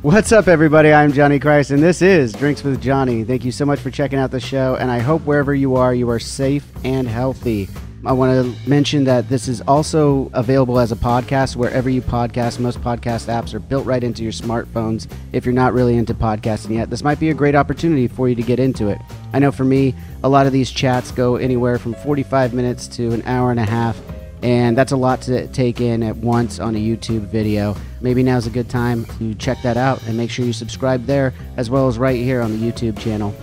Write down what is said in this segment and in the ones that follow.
What's up, everybody? I'm Johnny Christ, and this is Drinks with Johnny. Thank you so much for checking out the show, and I hope wherever you are safe and healthy. I want to mention that this is also available as a podcast wherever you podcast. Most podcast apps are built right into your smartphones if you're not really into podcasting yet. This might be a great opportunity for you to get into it. I know for me, a lot of these chats go anywhere from 45 minutes to an hour and a half, and that's a lot to take in at once on a YouTube video. Maybe now's a good time to check that out and make sure you subscribe there as well as right here on the YouTube channel.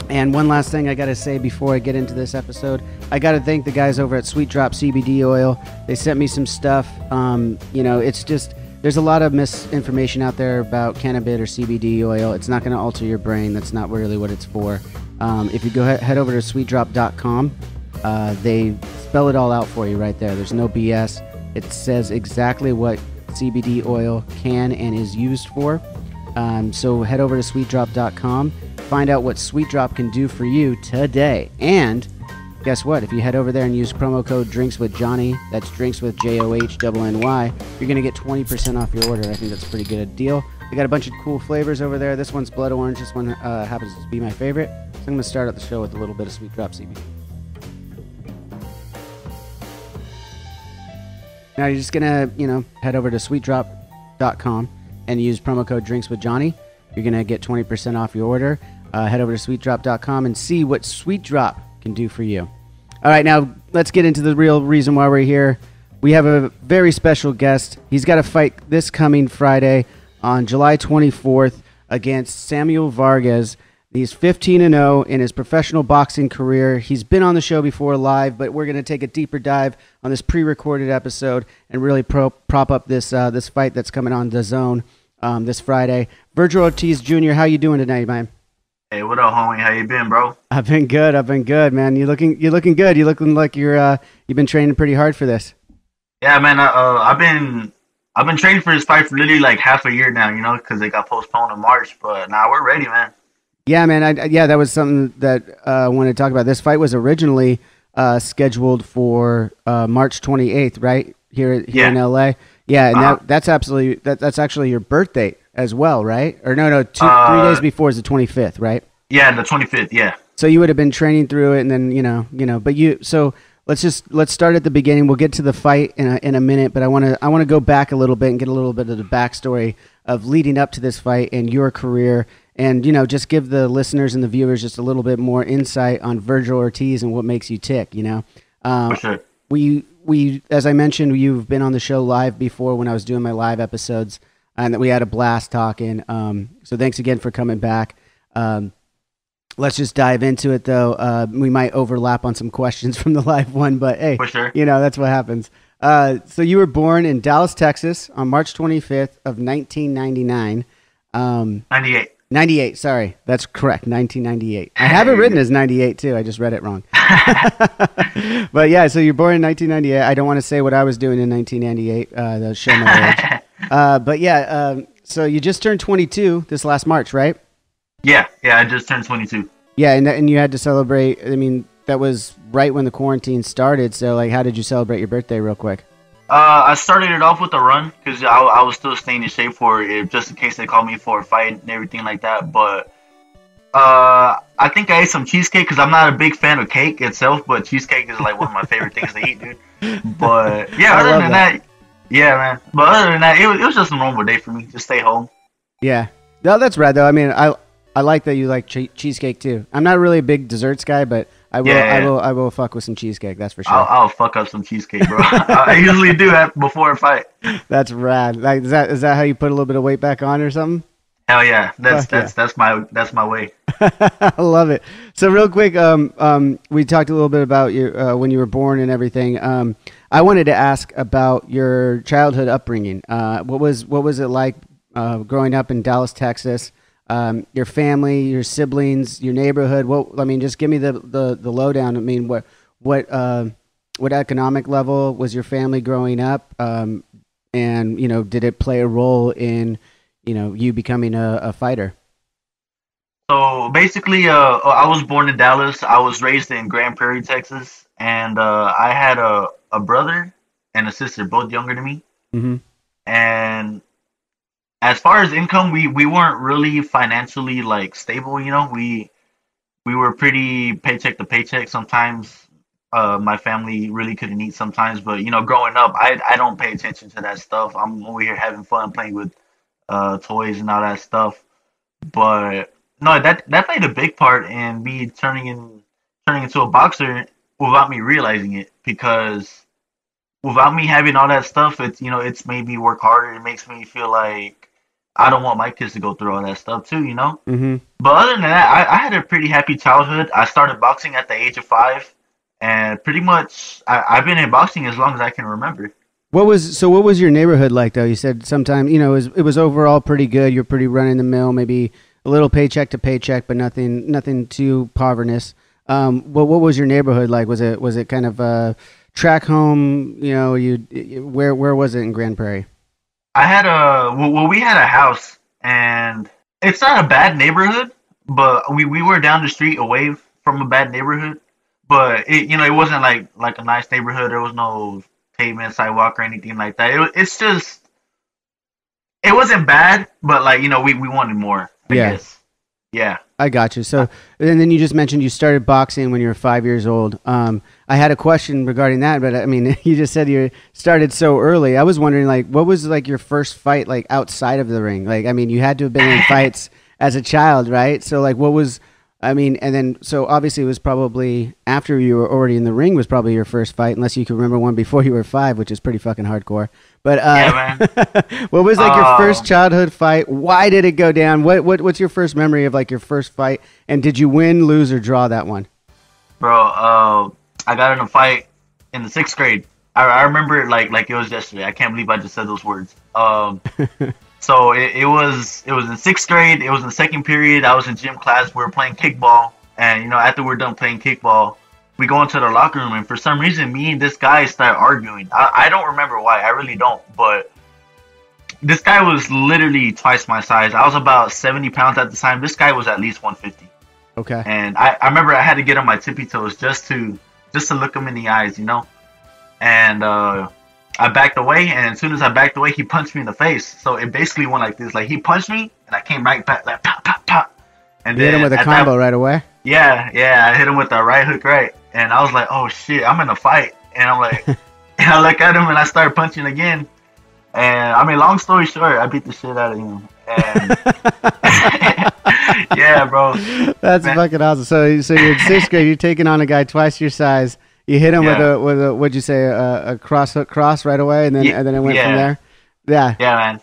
And one last thing I got to say before I get into this episode, I got to thank the guys over at Sweet Drop CBD Oil. They sent me some stuff. It's just, there's a lot of misinformation out there about cannabis or CBD oil. It's not going to alter your brain. That's not really what it's for. If you go head over to sweetdrop.com, they spell it all out for you right there. There's no BS. It says exactly what CBD oil can and is used for. So head over to sweetdrop.com. Find out what Sweet Drop can do for you today. And guess what? If you head over there and use promo code DrinksWithJohnny, that's drinks with JOHNNY, you're going to get 20% off your order. I think that's a pretty good deal. They got a bunch of cool flavors over there. This one's blood orange. This one happens to be my favorite. So I'm going to start out the show with a little bit of Sweet Drop CBD. Now you're just going to, head over to sweetdrop.com and use promo code DrinksWithJohnny. You're going to get 20% off your order. Head over to sweetdrop.com and see what Sweet Drop can do for you. All right, now let's get into the real reason why we're here. We have a very special guest. He's got a fight this coming Friday on July 24th against Samuel Vargas. He's 15-0 in his professional boxing career. He's been on the show before live, but we're going to take a deeper dive on this pre-recorded episode and really prop up this fight that's coming on DAZN this Friday. Vergil Ortiz Jr., how you doing tonight, man? Hey, what up, homie? How you been, bro? I've been good, man. You're looking good. You're looking like you've been training pretty hard for this. Yeah, man. I've been training for this fight for literally like half a year now, because it got postponed in March. But now we're ready, man. Yeah, man. That was something that I wanted to talk about. This fight was originally scheduled for March 28th, right? Here in LA. Yeah, and that's actually your birthday as well, right? Or no, 3 days before is the 25th, right? Yeah, the 25th, yeah. So you would have been training through it, and then but so let's start at the beginning. We'll get to the fight in a minute, but I want to go back a little bit and get a little bit of the backstory of leading up to this fight and your career, and just give the listeners and the viewers just a little bit more insight on Vergil Ortiz and what makes you tick. For sure. We, as I mentioned, you've been on the show live before when I was doing my live episodes, and that we had a blast talking. So thanks again for coming back. Let's just dive into it, though. We might overlap on some questions from the live one, but hey, for sure. That's what happens. So you were born in Dallas, Texas on March 25th of 1999. 98. 98, sorry. That's correct, 1998. I have it written as 98, too. I just read it wrong. But yeah, so you're born in 1998. I don't want to say what I was doing in 1998. That'll show my age. But yeah, so you just turned 22 this last March, right? Yeah, I just turned 22. Yeah, and you had to celebrate. I mean, that was right when the quarantine started. So, how did you celebrate your birthday real quick? I started it off with a run because I was still staying in shape for it, just in case they called me for a fight and everything like that. But I think I ate some cheesecake because I'm not a big fan of cake itself, but cheesecake is like one of my favorite things to eat, dude. But yeah, other than that, yeah, man. But other than that, it was just a normal day for me. Just stay home. Yeah, no, that's rad though. I mean, I like that you like cheesecake too. I'm not really a big desserts guy, but I will fuck with some cheesecake. That's for sure. I'll fuck up some cheesecake, bro. I usually do that before a fight. That's rad. Like, is that how you put a little bit of weight back on or something? Hell yeah. That's my way. I love it. So real quick, we talked a little bit about your when you were born and everything. I wanted to ask about your childhood upbringing. What was it like growing up in Dallas, Texas? Your family, your siblings, your neighborhood. Just give me the lowdown. I mean, what economic level was your family growing up? And did it play a role in you becoming a fighter? So basically, I was born in Dallas. I was raised in Crand Prairie, Texas, and I had a brother and a sister, both younger than me. Mm-hmm. And as far as income, we weren't really financially like stable. We were pretty paycheck to paycheck. Sometimes my family really couldn't eat sometimes, but growing up, I don't pay attention to that stuff. I'm over here having fun playing with toys and all that stuff. But no, that played a big part in me turning into a boxer without me realizing it, because without me having all that stuff, it's made me work harder. It makes me feel like I don't want my kids to go through all that stuff too. Mm-hmm. But other than that, I had a pretty happy childhood. I started boxing at the age of 5, and pretty much I've been in boxing as long as I can remember. What was your neighborhood like though? You said sometime, it was overall pretty good. You're pretty run in the mill, maybe a little paycheck to paycheck, but nothing too poverty. What was your neighborhood like? Was it kind of a track home? Where was it in Crand Prairie? I had we had a house, and it's not a bad neighborhood, but we were down the street away from a bad neighborhood. But it wasn't like a nice neighborhood. There was no pavement, sidewalk, or anything like that. It's just, it wasn't bad, but we wanted more, I guess. Yeah. I got you. So, and then you just mentioned you started boxing when you were 5 years old. I had a question regarding that, but I mean, you just said you started so early. I was wondering, what was your first fight outside of the ring? I mean, you had to have been in fights as a child, right? So, what was? I mean, and then so obviously it was probably after you were already in the ring was probably your first fight, unless you can remember one before you were 5, which is pretty fucking hardcore. But yeah, man. what was your first childhood fight? Why did it go down? What's your first memory of your first fight? And did you win, lose, or draw that one? Bro, I got in a fight in the 6th grade. I remember it like it was yesterday. I can't believe I just said those words. So it was in 6th grade. It was in the second period. I was in gym class. We were playing kickball, and after we're done playing kickball, we go into the locker room, and for some reason, me and this guy start arguing. I don't remember why. I really don't. But this guy was literally twice my size. I was about 70 pounds at the time. This guy was at least 150. Okay. And I remember I had to get on my tippy toes just to look him in the eyes, And I backed away, and as soon as I backed away, he punched me in the face. So it basically went like this. He punched me, and I came right back, pop, pop, pop. And you hit him with a combo right away? Yeah, I hit him with the right hook right. And I was like, oh, shit, I'm in a fight. And I'm like, and I look at him, and I start punching again. And, I mean, long story short, I beat the shit out of him. And yeah, bro. That's fucking awesome. So you're in 6th grade, you're taking on a guy twice your size. You hit him with a what'd you say, a cross hook cross right away, and then it went from there. Yeah. Yeah,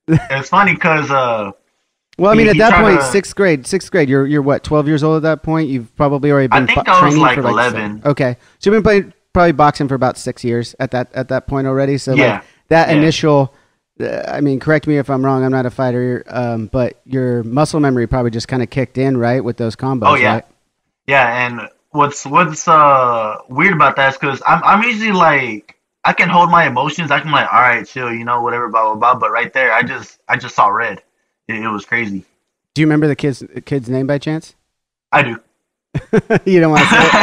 man. It's funny because well, I mean, at that point, 6th grade, you're what, 12 years old at that point? You've probably already been training I was like for 11. Okay, so you've been probably boxing for about 6 years at that point already. So that initial. I mean, correct me if I'm wrong. I'm not a fighter, but your muscle memory probably just kind of kicked in, right, with those combos. Oh yeah, right? Yeah. And what's weird about that is because I'm usually I can hold my emotions. I can all right, chill, whatever, blah blah blah. But right there, I just saw red. It was crazy. Do you remember the kid's name by chance? I do. You don't want to say it?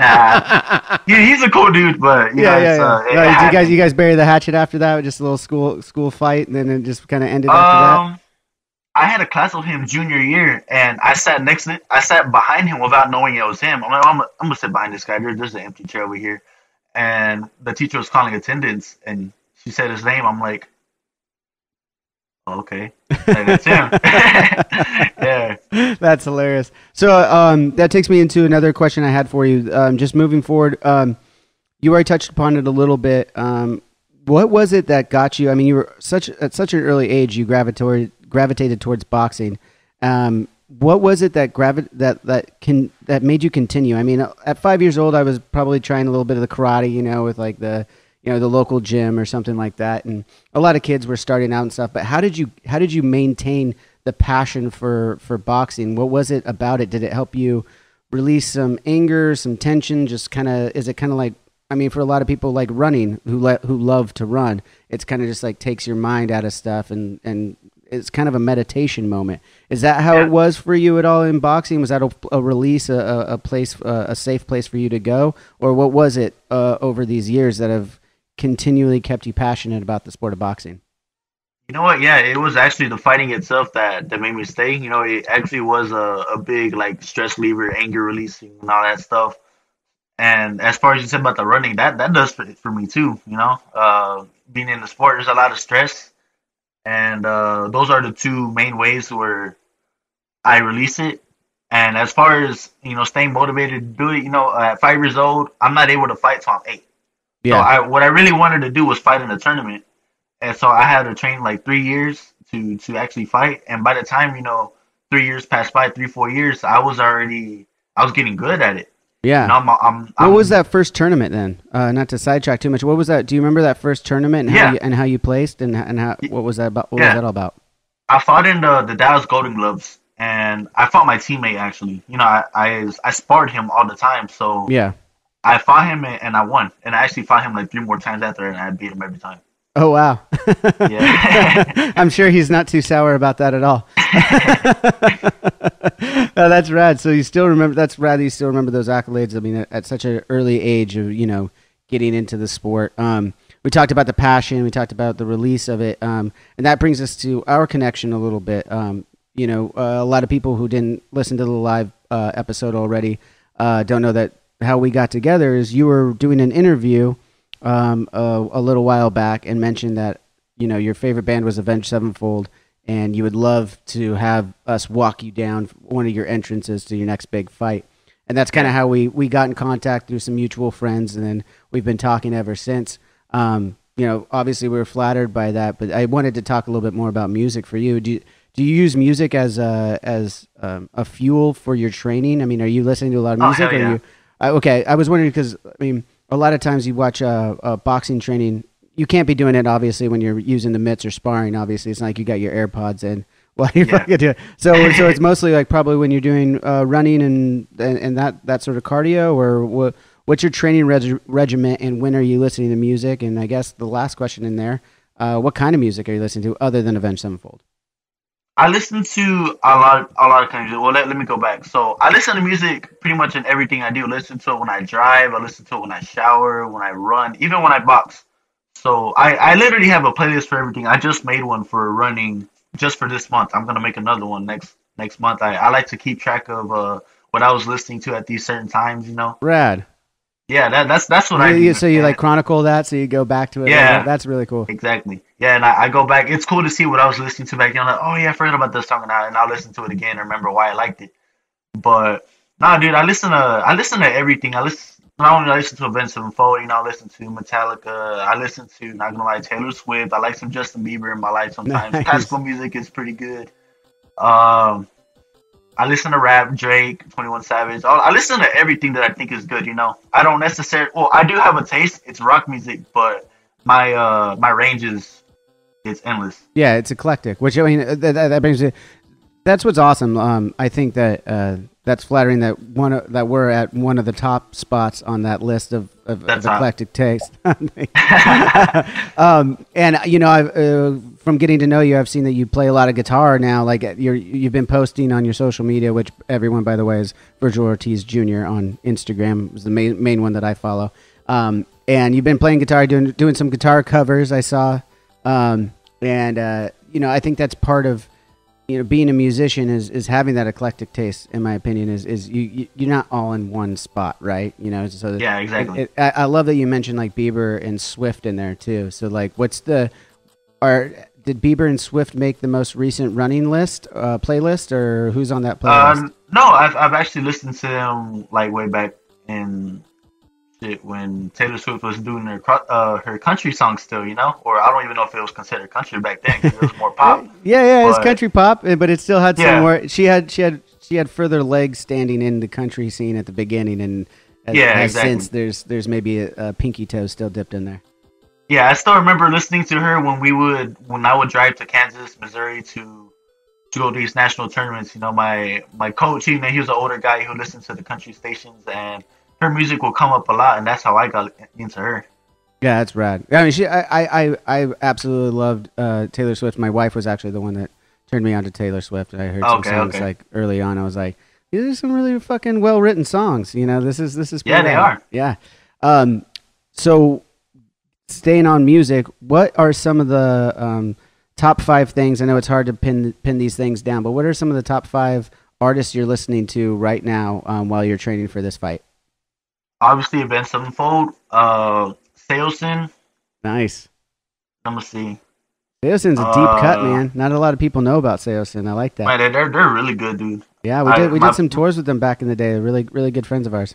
Nah. He's a cool dude, but you you guys bury the hatchet after that? Just a little school fight, and then it just kind of ended after that? I had a class with him junior year, and I sat behind him without knowing it was him. I'm gonna sit behind this guy. There's an empty chair over here, and the teacher was calling attendance, and she said his name. I'm like, oh, okay, that's him. Yeah, that's hilarious. So that takes me into another question I had for you. Just moving forward, you already touched upon it a little bit. What was it that got you? I mean, you were at such an early age. You gravitated towards boxing. What was it that that made you continue? I mean, at 5 years old, I was probably trying a little bit of the karate, with the local gym or something like that. And a lot of kids were starting out and stuff. But how did you maintain the passion for boxing? What was it about it? Did it help you release some anger, some tension? Is it kind of like, I mean, for a lot of people like running who love to run, it's kind of just takes your mind out of stuff and it's kind of a meditation moment. Is that how it was for you at all in boxing? Was that a release, a place, a safe place for you to go? Or what was it over these years that have continually kept you passionate about the sport of boxing? You know what? Yeah, it was actually the fighting itself that made me stay. It actually was a big like stress reliever, anger releasing, and all that stuff. And as far as you said about the running, that does for me too. Being in the sport, there's a lot of stress, and those are the two main ways where I release it. And as far as staying motivated to do it, at 5 years old, I'm not able to fight till I'm 8. So Yeah. what I really wanted to do was fight in a tournament, and so I had to train like 3 years to actually fight. And by the time 3 years passed by, 3 4 years, I was getting good at it. Yeah. What was that first tournament then? Not to sidetrack too much. What was that? Do you remember that first tournament and how you placed and how what was that about? What was that all about? I fought in the Dallas Golden Gloves, and I fought my teammate actually. I sparred him all the time, so yeah. I fought him and I won, and I actually fought him like 3 more times after, and I beat him every time. Oh wow! Yeah, I'm sure he's not too sour about that at all. Oh, that's rad. So you still remember? That's rad. That you still remember those accolades. I mean, at such an early age of getting into the sport. We talked about the passion. We talked about the release of it, and that brings us to our connection a little bit. A lot of people who didn't listen to the live episode already don't know that how we got together is you were doing an interview a little while back and mentioned that your favorite band was Avenged Sevenfold, and you would love to have us walk you down one of your entrances to your next big fight. And that's kind of how we got in contact through some mutual friends, and then we've been talking ever since. Obviously we were flattered by that, but I wanted to talk a little bit more about music for you. Do you use music as a fuel for your training? I mean, are you listening to a lot of music? Oh, hell yeah. Okay, I was wondering because a lot of times you watch boxing training. You can't be doing it obviously when you're using the mitts or sparring. Obviously, it's not like you got your AirPods in while you're fucking doing it. So it's mostly like probably when you're doing running and that sort of cardio, or what's your training regimen, and when are you listening to music? And I guess the last question in there, what kind of music are you listening to other than Avenged Sevenfold? I listen to a lot of kinds of. Well, let me go back. So I listen to music pretty much in everything I do. I listen to it when I drive. I listen to it when I shower, when I run, even when I box. So I literally have a playlist for everything. I just made one for running just for this month. I'm gonna make another one next month. I like to keep track of what I was listening to at these certain times. Rad. Yeah, that's what I do. So you like chronicle that, so you go back to it. Yeah, that's really cool. Exactly. Yeah, and I go back. It's cool to see what I was listening to back then. I'm like, oh yeah, I forgot about this song, and I'll listen to it again and remember why I liked it. But nah, dude, I listen to everything. Not only I listen to Avenged Sevenfold, I listen to Metallica. I listen to, not gonna lie, Taylor Swift. I like some Justin Bieber in my life sometimes. Nice. Classical music is pretty good. I listen to rap, Drake, 21 Savage. I listen to everything that I think is good. I don't necessarily. Well, I do have a taste. It's rock music, but my range it's endless. Yeah, it's eclectic. Which I mean, that brings it. That's what's awesome. I think that that's flattering that we're at one of the top spots on that list of eclectic taste. And I've from getting to know you, I've seen that you play a lot of guitar now. Like you've been posting on your social media, which everyone, by the way, is Vergil Ortiz Jr. on Instagram. Is the main one that I follow. And you've been playing guitar, doing some guitar covers. I saw, I think that's part of. Being a musician is having that eclectic taste. In my opinion, is you're not all in one spot, right? So yeah, exactly. I love that you mentioned like Bieber and Swift in there too. So like, did Bieber and Swift make the most recent running list playlist, or who's on that playlist? No, I've actually listened to them like way back in when Taylor Swift was doing her country songs still, or I don't even know if it was considered country back then because it was more pop. Yeah, it's country pop, but it still had some more. She had further legs standing in the country scene at the beginning, and exactly. Since there's maybe a pinky toe still dipped in there. Yeah, I still remember listening to her when I would drive to Kansas, Missouri to go to these national tournaments. My coach, he was an older guy who listened to the country stations, and her music will come up a lot, and that's how I got into her. Yeah, that's rad. I mean, I absolutely loved Taylor Swift. My wife was actually the one that turned me on to Taylor Swift. I heard some songs like early on. I was like, these are some really fucking well written songs. This is yeah, they are. Yeah. So staying on music, what are some of the top 5 things. I know it's hard to pin these things down, but what are some of the top 5 artists you're listening to right now while you're training for this fight? Obviously, Event Sevenfold, Seosin. Nice. Let me see. Seosin's a deep cut, man. Not a lot of people know about Seosin. I like that. Man, they're really good, dude. Yeah, we did some tours with them back in the day. Really, really good friends of ours.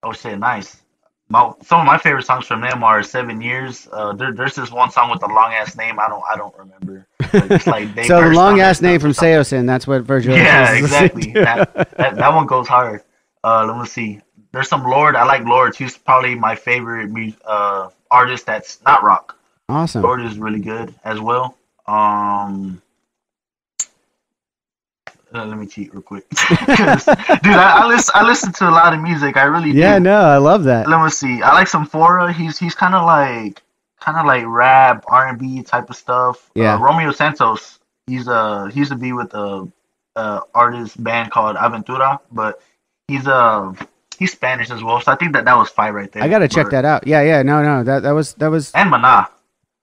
Oh shit, nice. Some of my favorite songs from them are 7 Years. There's this one song with a long ass name. I don't remember. It's like so the long ass name from Seosin. That's what Vergil. Yeah, exactly. that one goes hard. Let me see. There's some Lord. I like Lord. He's probably my favorite artist that's not rock. Awesome. Lord is really good as well. Let me cheat real quick. Dude, I listen to a lot of music. I really do. Yeah, no, I love that. Let me see. I like some Fora. He's kind of like rap, R&B type of stuff. Yeah. Romeo Santos. He used to be with a artist band called Aventura, but he's Spanish as well. So I think that was 5 right there. I gotta check that out. Yeah, no, that was. And Maná.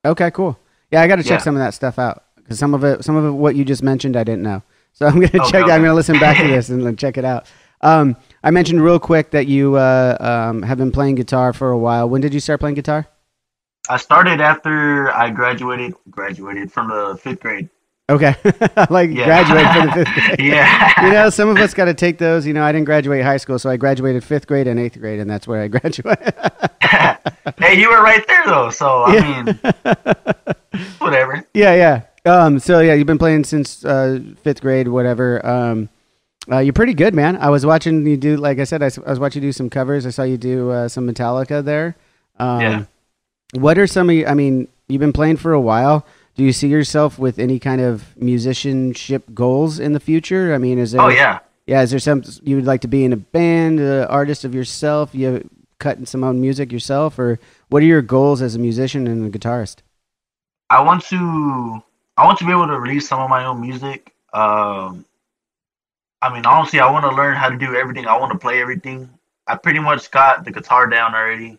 Okay, cool. Yeah, I gotta check some of that stuff out because some of it, what you just mentioned, I didn't know. So I'm gonna check. Okay. I'm gonna listen back to this and check it out. I mentioned real quick that you have been playing guitar for a while. When did you start playing guitar? I started after I graduated from the 5th grade. Okay, graduated from the 5th grade. Yeah. You know, some of us got to take those. You know, I didn't graduate high school, so I graduated 5th grade and 8th grade, and that's where I graduated. Hey, you were right there though. So I mean, whatever. Yeah. So yeah, you've been playing since 5th grade, whatever. You're pretty good, man. I was watching you do, like I said, I was watching you do some covers. I saw you do some Metallica there. Yeah. What are some of you, I mean, you've been playing for a while. Do you see yourself with any kind of musicianship goals in the future? I mean, is there? Oh yeah. Yeah, is there some you would like to be in a band, artist of yourself? You cutting some own music yourself, or what are your goals as a musician and a guitarist? I want to be able to release some of my own music. I mean, honestly, I want to learn how to do everything. I want to play everything. I pretty much got the guitar down already.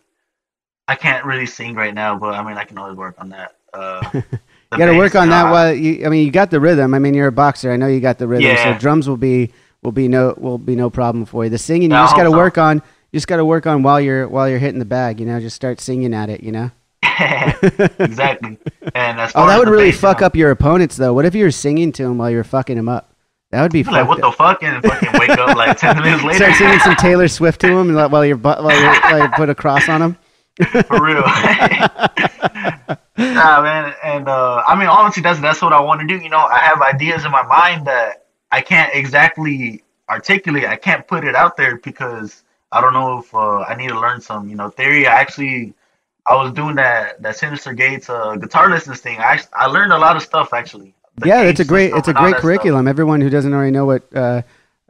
I can't really sing right now, but I mean, I can always work on that. You got to work on that. While you got the rhythm. I mean, you're a boxer. I know you got the rhythm. Yeah. So drums will be no problem for you. The singing, you just got to work on. You just got to work on while you're hitting the bag. You know, just start singing at it. You know. Exactly. And that would really fuck up your opponents, though. What if you were singing to them while you're fucking them up? That would be like, what the fuck? And fucking wake up like 10 minutes later. Start singing some Taylor Swift to them while you put a cross on them. For real. Nah, man. And I mean, honestly, that's what I want to do. You know, I have ideas in my mind that I can't exactly articulate. I can't put it out there because I don't know if I need to learn some, theory. I was doing that Sinister Gates guitar lessons thing. I learned a lot of stuff actually. It's a great curriculum. Stuff. Everyone who doesn't already know what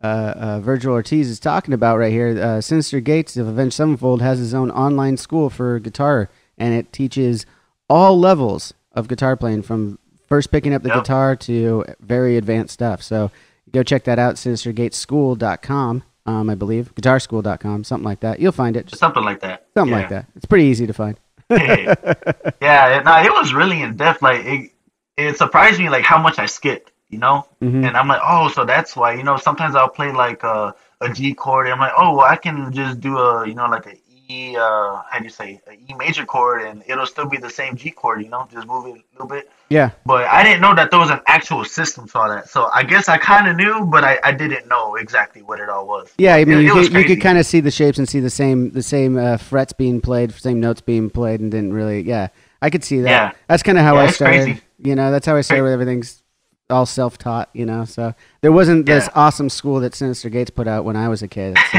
Vergil Ortiz is talking about right here, Sinister Gates of Avenged Sevenfold has his own online school for guitar, and it teaches all levels of guitar playing from first picking up the guitar to very advanced stuff. So go check that out, sinistergateschool.com. I believe guitarschool.com, something like that. You'll find it. Something like that. Something like that. It's pretty easy to find. Yeah, it was really in depth. Like it surprised me like how much I skipped, Mm-hmm. And I'm like, oh, so that's why, sometimes I'll play like a G chord, and I'm like, oh, well, I can just do like a E, how do you say, an E major chord, and it'll still be the same G chord, just move it a little bit. Yeah. But I didn't know that there was an actual system for that. So I guess I kind of knew, but I didn't know exactly what it all was. Yeah, I mean, you could kind of see the shapes and see the same frets being played, same notes being played, and didn't really. Yeah, I could see that. Yeah. That's kind of how I started. Crazy. That's how I started with everything's all self-taught. So there wasn't this awesome school that Sinister Gates put out when I was a kid. So.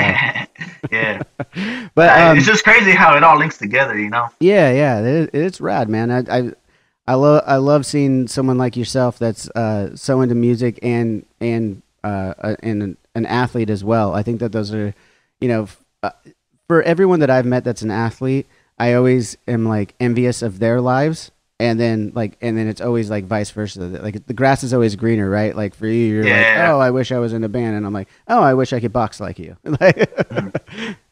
Yeah, but it's just crazy how it all links together. Yeah, it's rad, man. I love seeing someone like yourself that's so into music and an athlete as well. I think that those are, for everyone that I've met that's an athlete, I always am like envious of their lives, and then it's always like vice versa. Like the grass is always greener, right? Like for you, you're like, oh, I wish I was in a band, and I'm like, oh, I wish I could box like you.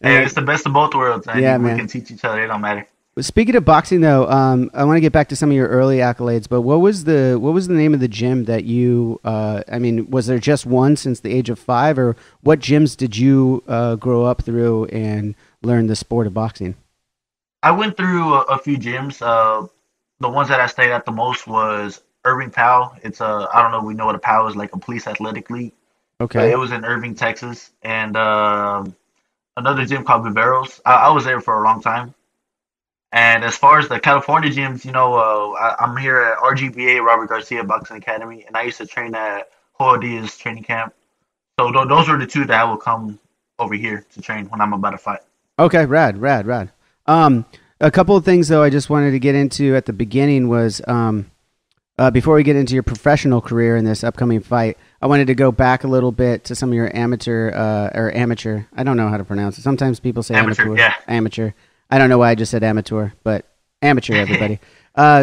It's the best of both worlds. Man. We can teach each other. It don't matter. Speaking of boxing, though, I want to get back to some of your early accolades. But what was the name of the gym that you? I mean, was there just one since the age of 5, or what gyms did you grow up through and learn the sport of boxing? I went through a few gyms. The ones that I stayed at the most was Irving PAL. It's a I don't know if we know what a PAL is, like a police athletic league. But Okay. it was in Irving, Texas, and another gym called Viveros. I was there for a long time. And as far as the California gyms, I'm here at RGBA, Robert Garcia Boxing Academy, and I used to train at Joe Diaz training camp. So those were the two that I would come over here to train when I'm about to fight. Okay, rad. A couple of things though I just wanted to get into at the beginning was before we get into your professional career in this upcoming fight, I wanted to go back a little bit to some of your amateur. I don't know how to pronounce it. Sometimes people say amateur. Yeah. Amateur. I don't know why I just said amateur, but amateur, everybody.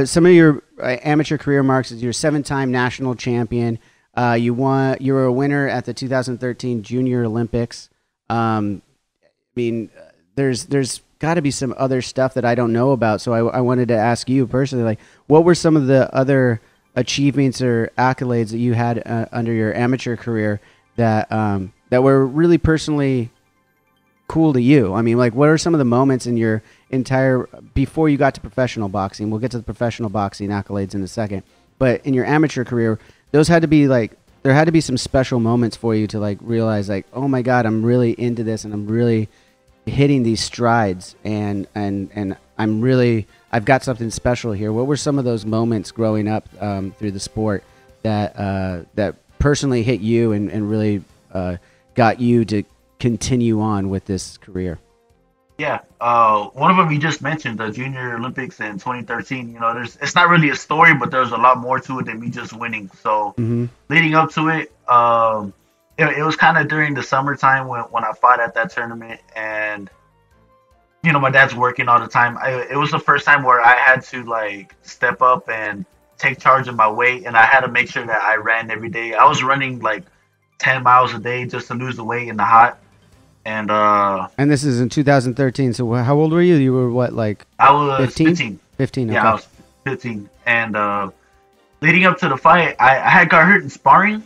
Some of your amateur career marks is you're 7-time national champion. You were a winner at the 2013 Junior Olympics. I mean, there's got to be some other stuff that I don't know about. So I wanted to ask you personally, like, what were some of the other achievements or accolades that you had under your amateur career that were really personally cool to you? I mean, like, what are some of the moments in your entire before you got to professional boxing? We'll get to the professional boxing accolades in a second, but in your amateur career, those had to be like there had to be some special moments for you to like realize like, oh my God, I'm really into this and I'm really hitting these strides and I've got something special here. What were some of those moments growing up through the sport that personally hit you and really got you to continue on with this career? Yeah, one of them you just mentioned, the Junior Olympics in 2013. It's not really a story, but there's a lot more to it than me just winning. So leading up to it, it was kind of during the summertime when I fought at that tournament, and my dad's working all the time. It was the first time where I had to like step up and take charge of my weight, and I had to make sure that I ran every day. I was running like 10 miles a day just to lose the weight in the hot. And this is in 2013. So how old were you? You were what, like I was 15. 15. Okay. Yeah, I was 15. And leading up to the fight, I had got hurt in sparring,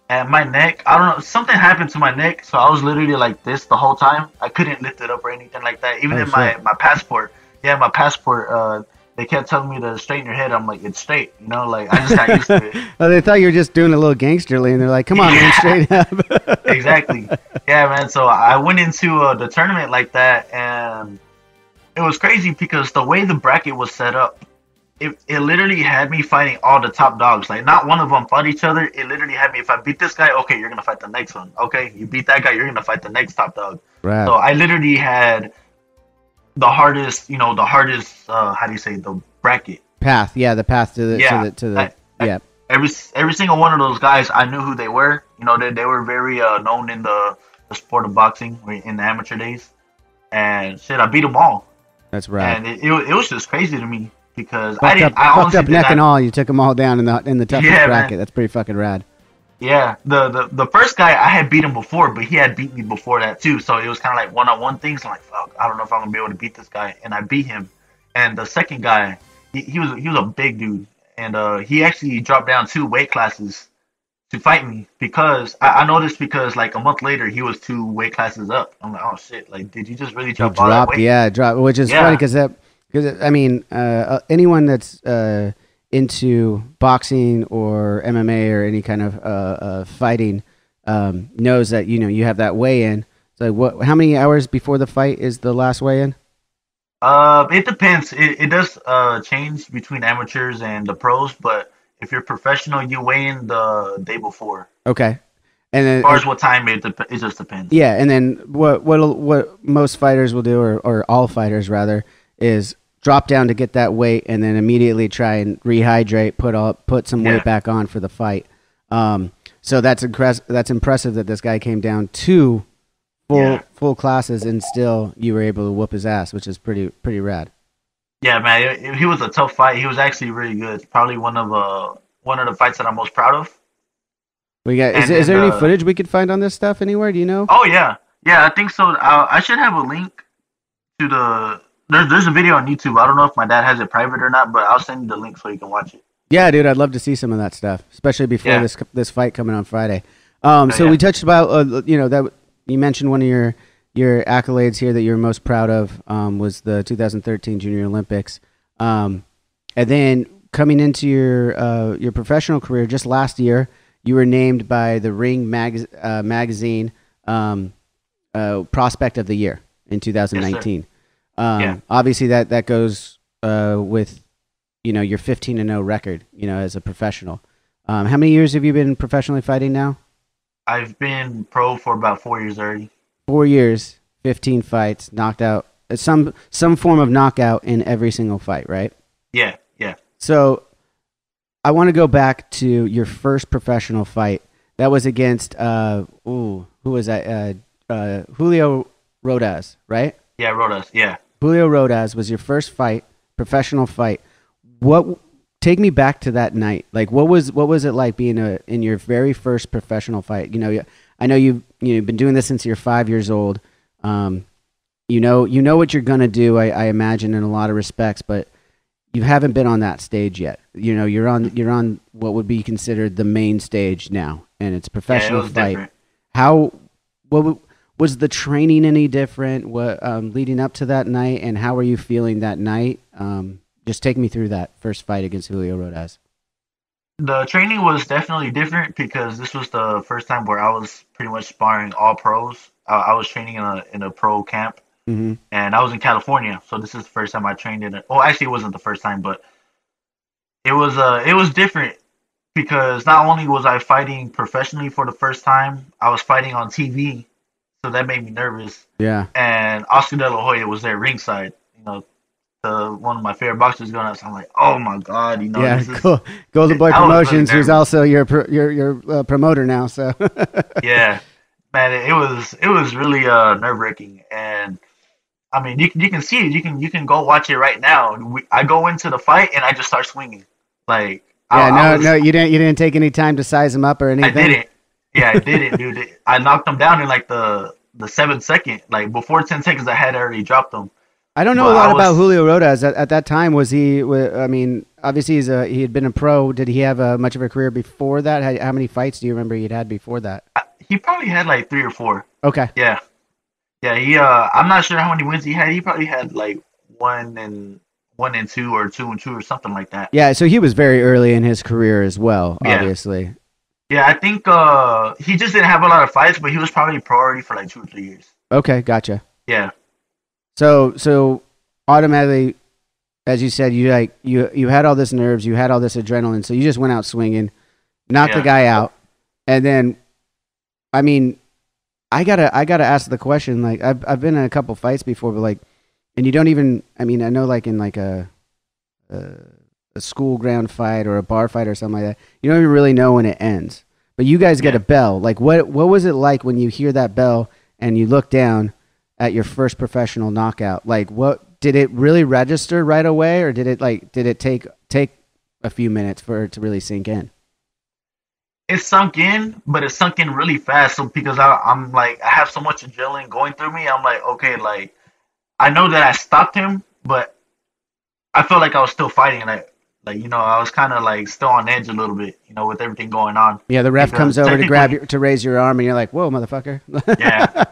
and my neck, I don't know, something happened to my neck, so I was literally like this the whole time. I couldn't lift it up or anything like that. Even in my passport, my passport, they kept telling me to straighten your head. I'm like, it's straight, like I just got used to it. Well, they thought you were just doing a little gangsterly, and they're like, come on, man, straight up. Exactly. Yeah, man. So I went into the tournament like that, and it was crazy because the way the bracket was set up, it literally had me fighting all the top dogs. Like, not one of them fought each other. It literally had me, if I beat this guy, okay, you're going to fight the next one. Okay, you beat that guy, you're going to fight the next top dog. Right. So I literally had the hardest, how do you say, the bracket. Path. Yeah, the path to the Every single one of those guys, I knew who they were. They were very known in the sport of boxing in the amateur days. And shit, I beat them all. That's right. And it was just crazy to me because fucked up neck and all. You took them all down in the toughest bracket. Man. That's pretty fucking rad. Yeah, the first guy I had beat him before, but he had beat me before that too. So it was kind of like one-on-one things. I'm like, fuck, I don't know if I'm gonna be able to beat this guy, and I beat him. And the second guy, he was a big dude, and he actually dropped down 2 weight classes to fight me because I noticed because like a month later he was 2 weight classes up. I'm like, oh shit, like did you just really drop all that weight? Yeah, drop, which is funny because I mean anyone that's into boxing or MMA or any kind of fighting knows that you have that weigh-in. So how many hours before the fight is the last weigh-in? It depends. It does change between amateurs and the pros, but if you're professional, you weigh in the day before. Okay. And then, as far as what time, it just depends. Yeah, and then what most fighters will do, or all fighters rather, is drop down to get that weight, and then immediately try and rehydrate, put some weight back on for the fight. So that's impressive that this guy came down 2 full classes, and still you were able to whoop his ass, which is pretty rad. Yeah, man, he was a tough fight. He was actually really good. Probably one of the fights that I'm most proud of. Is there any footage we could find on this stuff anywhere? Do you know? Oh yeah, I think so. I should have a link to There's a video on YouTube. I don't know if my dad has it private or not, but I'll send you the link so you can watch it. Yeah, dude, I'd love to see some of that stuff, especially before Yeah. this fight coming on Friday. So Yeah. we touched about that you mentioned one of your accolades here that you're most proud of was the 2013 Junior Olympics, and then coming into your professional career just last year, you were named by the Ring magazine Prospect of the Year in 2019. Yeah. Obviously that goes with your 15-0 record, as a professional. How many years have you been professionally fighting now? I've been pro for about 4 years already. 4 years, 15 fights, knocked out some form of knockout in every single fight, right? Yeah. So I want to go back to your first professional fight. That was against who was that? Julio Rodaz, right? Yeah, Rodas. Yeah. Julio Rodaz was your first fight, professional fight. Take me back to that night. Like, what was it like being in your very first professional fight? I know you've been doing this since you're 5 years old. You know what you're gonna do. I imagine in a lot of respects, but you haven't been on that stage yet. You're on what would be considered the main stage now, and it's a professional fight. Different. What was the training any different? What leading up to that night, and how were you feeling that night? Just take me through that first fight against Julio Rodaz. The training was definitely different because this was the first time where I was pretty much sparring all pros. I was training in a pro camp, Mm-hmm. and I was in California, so this is the first time I trained in it. Well, actually, it wasn't the first time, but it was different because not only was I fighting professionally for the first time, I was fighting on TV, so that made me nervous. Yeah. And Oscar De La Hoya was there ringside. One of my favorite boxers going out. So I'm like, oh my god, Yeah, this is, cool. Golden Boy I was really Promotions, who's nervous. also your promoter now. So Yeah, man, it was really nerve wracking, and I mean, you can see it. You can go watch it right now. I go into the fight and I just start swinging. Like, no, you didn't take any time to size him up or I anything. didn't. Yeah, I didn't, dude. I knocked him down in like the 7 second. Like before 10 seconds, I had already dropped him. I don't know But a lot I about was- Julio Rodaz. At that time, was he? I mean, obviously he had been a pro. Did he have much of a career before that? How many fights do you remember he'd had before that? He probably had like 3 or 4. Okay. Yeah, yeah. I'm not sure how many wins he had. He probably had like 1-2 or 2-2 or something like that. Yeah, so he was very early in his career as well, Yeah. obviously. Yeah, I think he just didn't have a lot of fights, but he was probably pro already for like 2 or 3 years. Okay, gotcha. Yeah, So automatically, as you said, you had all this nerves, you had all this adrenaline, so you just went out swinging, knocked the Yeah. guy out, and then, I mean, I gotta ask the question. Like, I've been in a couple fights before, but like, and you don't even. I mean, I know like in like a school ground fight or a bar fight or something like that, you don't even really know when it ends. But you guys get Yeah. a bell. Like, what was it like when you hear that bell and you look down at your first professional knockout? Like, what did it really register right away, or did it take a few minutes for it to really sink in? it sunk in, but it sunk in really fast. So because I'm like, I have so much adrenaline going through me. I'm like, okay, like I know that I stopped him, but I felt like I was still fighting. I was kind of like still on edge a little bit, with everything going on. Yeah, the ref Because comes over to technically- to raise your arm, and you're like, "Whoa, motherfucker!" Yeah.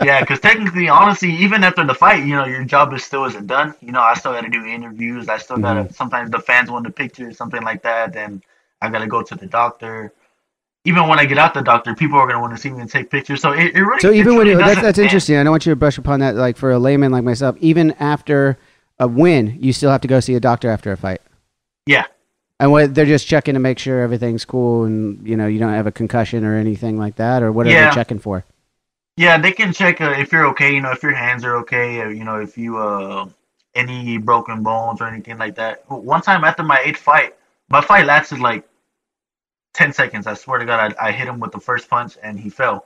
Yeah, because technically, honestly, even after the fight, your job isn't done. I still got to do interviews. I still got to, sometimes the fans want a picture, something like that. Then I got to go to the doctor. Even when I get out the doctor, people are going to want to see me and take pictures. So it really. So even it when really that's doesn't end. interesting. I don't want you to brush upon that. Like for a layman like myself, even after a win, you still have to go see a doctor after a fight. Yeah. And they're just checking to make sure everything's cool, and you don't have a concussion or anything like that, or what are they checking for? Yeah, they can check if you're okay. If your hands are okay. If you any broken bones or anything like that. One time after my fight lasted like 10 seconds. I swear to God, I hit him with the first punch and he fell.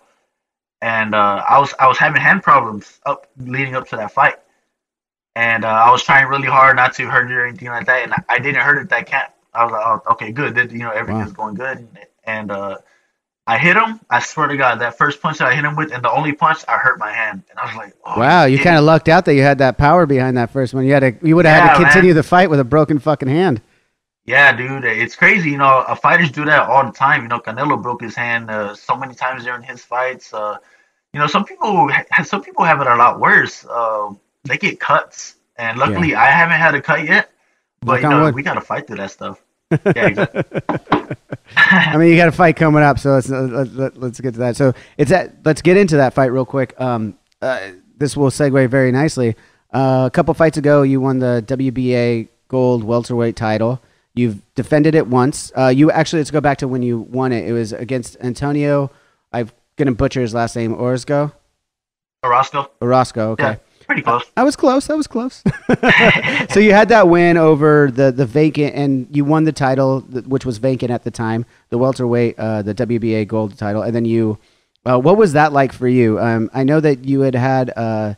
And I was having hand problems leading up to that fight. And I was trying really hard not to hurt it or anything like that. And I didn't hurt it that camp. I was like, oh, okay, good. Everything's going good. And I I hit him. I swear to God, that first punch that I hit him with, and the only punch, I hurt my hand, and I was like, "Oh, wow, you kind of lucked out that you had that power behind that first one. You would have had to continue the fight with a broken fucking hand." Yeah, dude, it's crazy. You know, fighters do that all the time. You know, Canelo broke his hand so many times during his fights. You know, some people have it a lot worse. They get cuts, and luckily, I haven't had a cut yet. But you know, we gotta fight through that stuff. Yeah, exactly. I mean, you got a fight coming up, so let's get to that. So let's get into that fight real quick. This will segue very nicely. A couple fights ago, you won the WBA Gold welterweight title. You've defended it once. Let's go back to when you won it. It was against Antonio. I'm gonna butcher his last name. Orozco. Orozco. Okay. Yeah, pretty close. I was close. So you had that win over the vacant, and you won the title, which was vacant at the time, the welterweight, the WBA gold title. And then what was that like for you? I know that you had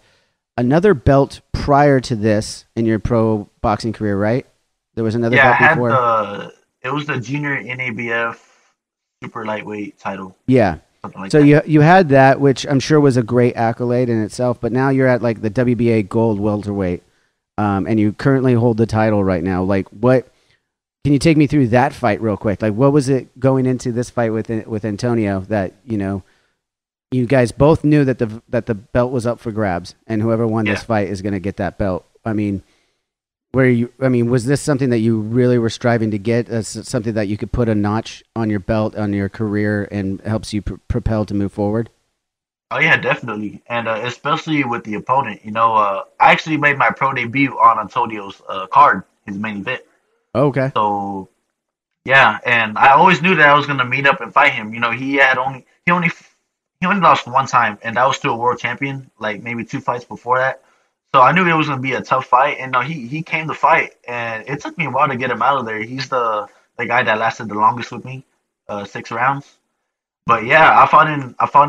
another belt prior to this in your pro boxing career, right? There was another belt before. It was the junior NABF super lightweight title. Yeah. So you had that, which I'm sure was a great accolade in itself, but now you're at like the WBA gold welterweight, and you currently hold the title right now. Like, what can you take me through that fight real quick? Like, what was it going into this fight with Antonio that, you know, you guys both knew that the belt was up for grabs, and whoever won this fight is going to get that belt. I mean, was this something that you really were striving to get? Something that you could put a notch on your belt, on your career, and helps you propel to move forward? Oh yeah, definitely, and especially with the opponent. You know, I actually made my pro debut on Antonio's card, his main event. Okay. So yeah, and I always knew that I was gonna meet up and fight him. You know, he only lost one time, and that was to a world champion, like maybe 2 fights before that. So I knew it was going to be a tough fight, and he came to fight, and it took me a while to get him out of there. He's the guy that lasted the longest with me, 6 rounds. But yeah, I fought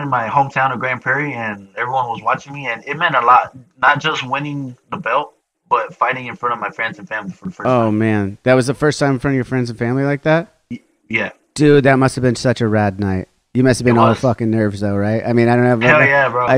in my hometown of Crand Prairie, and everyone was watching me, and it meant a lot, not just winning the belt, but fighting in front of my friends and family for the first time. Oh man, that was the first time in front of your friends and family like that? Yeah. Dude, that must have been such a rad night. You must have been all fucking nerves though, right? I mean, I don't know. Hell yeah, bro. I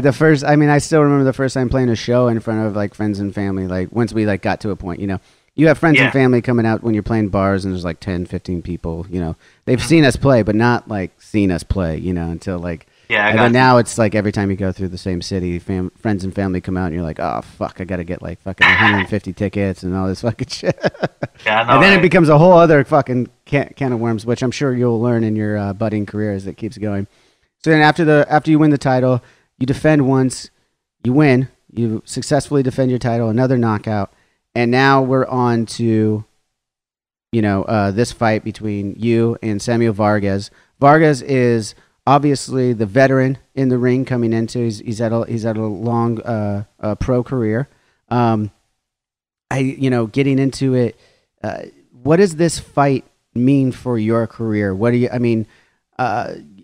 still remember the first time playing a show in front of like friends and family. Like once we like got to a point, you know, you have friends and family coming out when you're playing bars and there's like 10, 15 people, you know, they've seen us play, but not like seen us play, you know, until like, and then now it's like every time you go through the same city, friends and family come out and you're like, oh fuck, I got to get like fucking 150 tickets and all this fucking shit. Yeah, I know, and then it becomes a whole other fucking can of worms, which I'm sure you'll learn in your budding career as it keeps going. So then after you win the title, you defend once, you win, you successfully defend your title, another knockout, and now we're on to, you know, this fight between you and Samuel Vargas. Vargas is obviously the veteran in the ring coming into. He's had a long pro career. Getting into it, what does this fight mean for your career?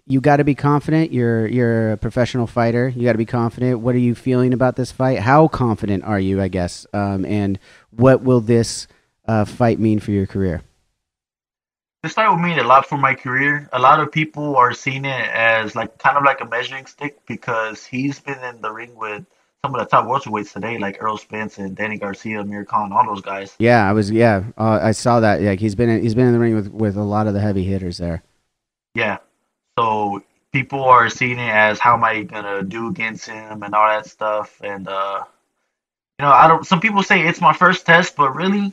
You got to be confident. You're a professional fighter. You got to be confident. What are you feeling about this fight? How confident are you, I guess? And what will this fight mean for your career? This fight will mean a lot for my career. A lot of people are seeing it as like kind of like a measuring stick because he's been in the ring with some of the top welterweights today, like Errol Spence and Danny Garcia, Amir Khan, all those guys. Yeah, I saw that. Yeah, he's been in the ring with a lot of the heavy hitters there. Yeah. So people are seeing it as how am I gonna do against him and all that stuff, and some people say it's my first test, but really,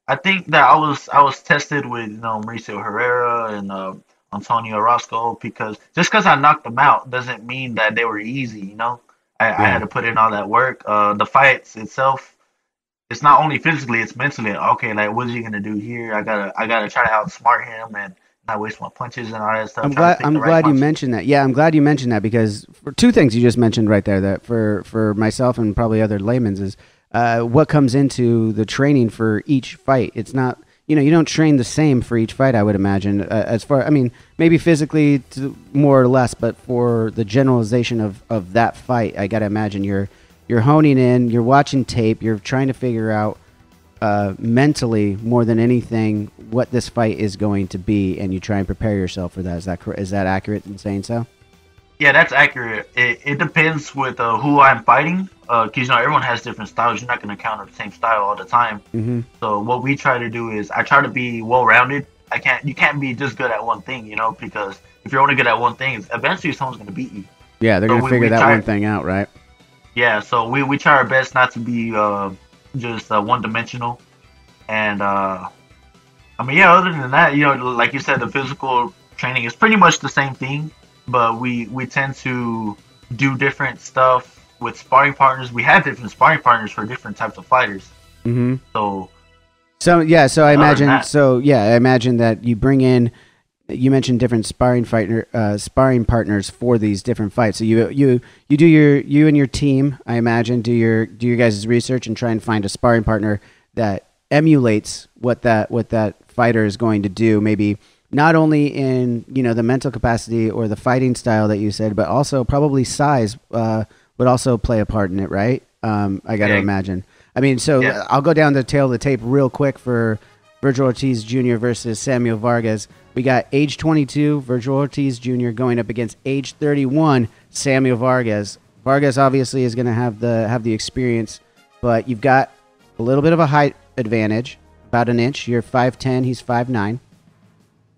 I think that I was tested with Mauricio Herrera and Antonio Orozco because just because I knocked them out doesn't mean that they were easy. I had to put in all that work. The fights itself, it's not only physically, it's mentally. Okay, like what is he gonna do here? I gotta try to outsmart him and not waste my punches and all that stuff. I'm glad you mentioned that. Yeah, I'm glad you mentioned that because for 2 things you just mentioned right there that for myself and probably other laymen's is what comes into the training for each fight. It's not, you don't train the same for each fight, I would imagine. Maybe physically more or less, but for the generalization of that fight, I got to imagine you're honing in, you're watching tape, you're trying to figure out mentally more than anything what this fight is going to be, and you try and prepare yourself for that. Is that accurate in saying so? Yeah, that's accurate. It depends with who I'm fighting, because everyone has different styles. You're not going to counter the same style all the time. Mm-hmm. So what we try to do is I try to be well-rounded. You can't be just good at one thing, because if you're only good at one thing, eventually someone's going to beat you. Yeah, they're going to figure that one thing out, right? Yeah, so we try our best not to be just one-dimensional. And other than that, like you said, the physical training is pretty much the same thing. But we tend to do different stuff with sparring partners. We have different sparring partners for different types of fighters. Mm-hmm. I imagine that you bring in. You mentioned different sparring partners for these different fights. So you do you and your team, I imagine, do your guys' research and try and find a sparring partner that emulates what that fighter is going to do. Maybe not only in the mental capacity or the fighting style that you said, but also probably size would also play a part in it, right? I got to imagine. I mean, I'll go down the tail of the tape real quick for Vergil Ortiz Jr. versus Samuel Vargas. We got age 22, Vergil Ortiz Jr. going up against age 31, Samuel Vargas. Vargas obviously is going to have the experience, but you've got a little bit of a height advantage, about an inch. You're 5'10", he's 5'9".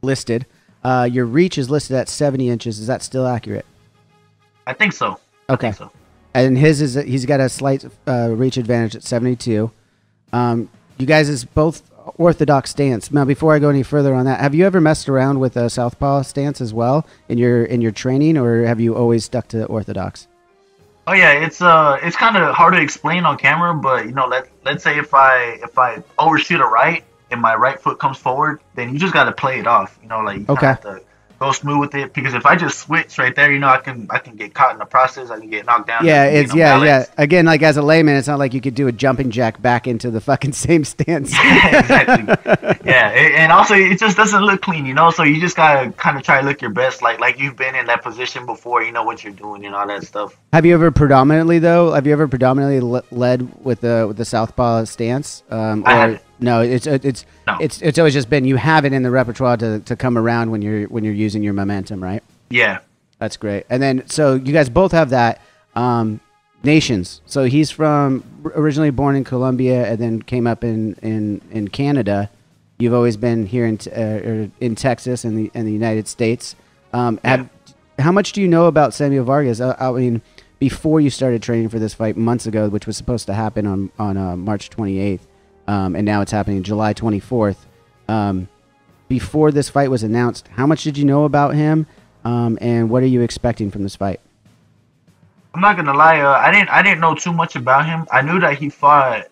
Listed. Your reach is listed at 70 inches. Is that still accurate? I think so. Okay. I think so. And he's got a slight reach advantage at 72. You guys is both orthodox stance. Now, before I go any further on that, have you ever messed around with a southpaw stance as well in your training, or have you always stuck to orthodox? Oh yeah, it's kind of hard to explain on camera, but let's say if I overshoot a right and my right foot comes forward, then you just got to play it off. You have to go smooth with it, because if I just switch right there, I can get caught in the process. I can get knocked down. Yeah, Again, like as a layman, it's not like you could do a jumping jack back into the fucking same stance. Yeah, exactly. And also it just doesn't look clean, So you just gotta kind of try to look your best, like you've been in that position before. You know what you're doing, all that stuff. Have you ever predominantly led with the southpaw stance? I haven't. No, it's always just been, you have it in the repertoire to come around when you're using your momentum, right? Yeah, that's great. And then so you guys both have that. Nations. So he's originally born in Colombia and then came up in Canada. You've always been here in Texas and the United States. How much do you know about Samuel Vargas? I mean, before you started training for this fight months ago, which was supposed to happen on March 28th. And now it's happening July 24th. Before this fight was announced, how much did you know about him, and what are you expecting from this fight? I'm not gonna lie, I didn't know too much about him. I knew that he fought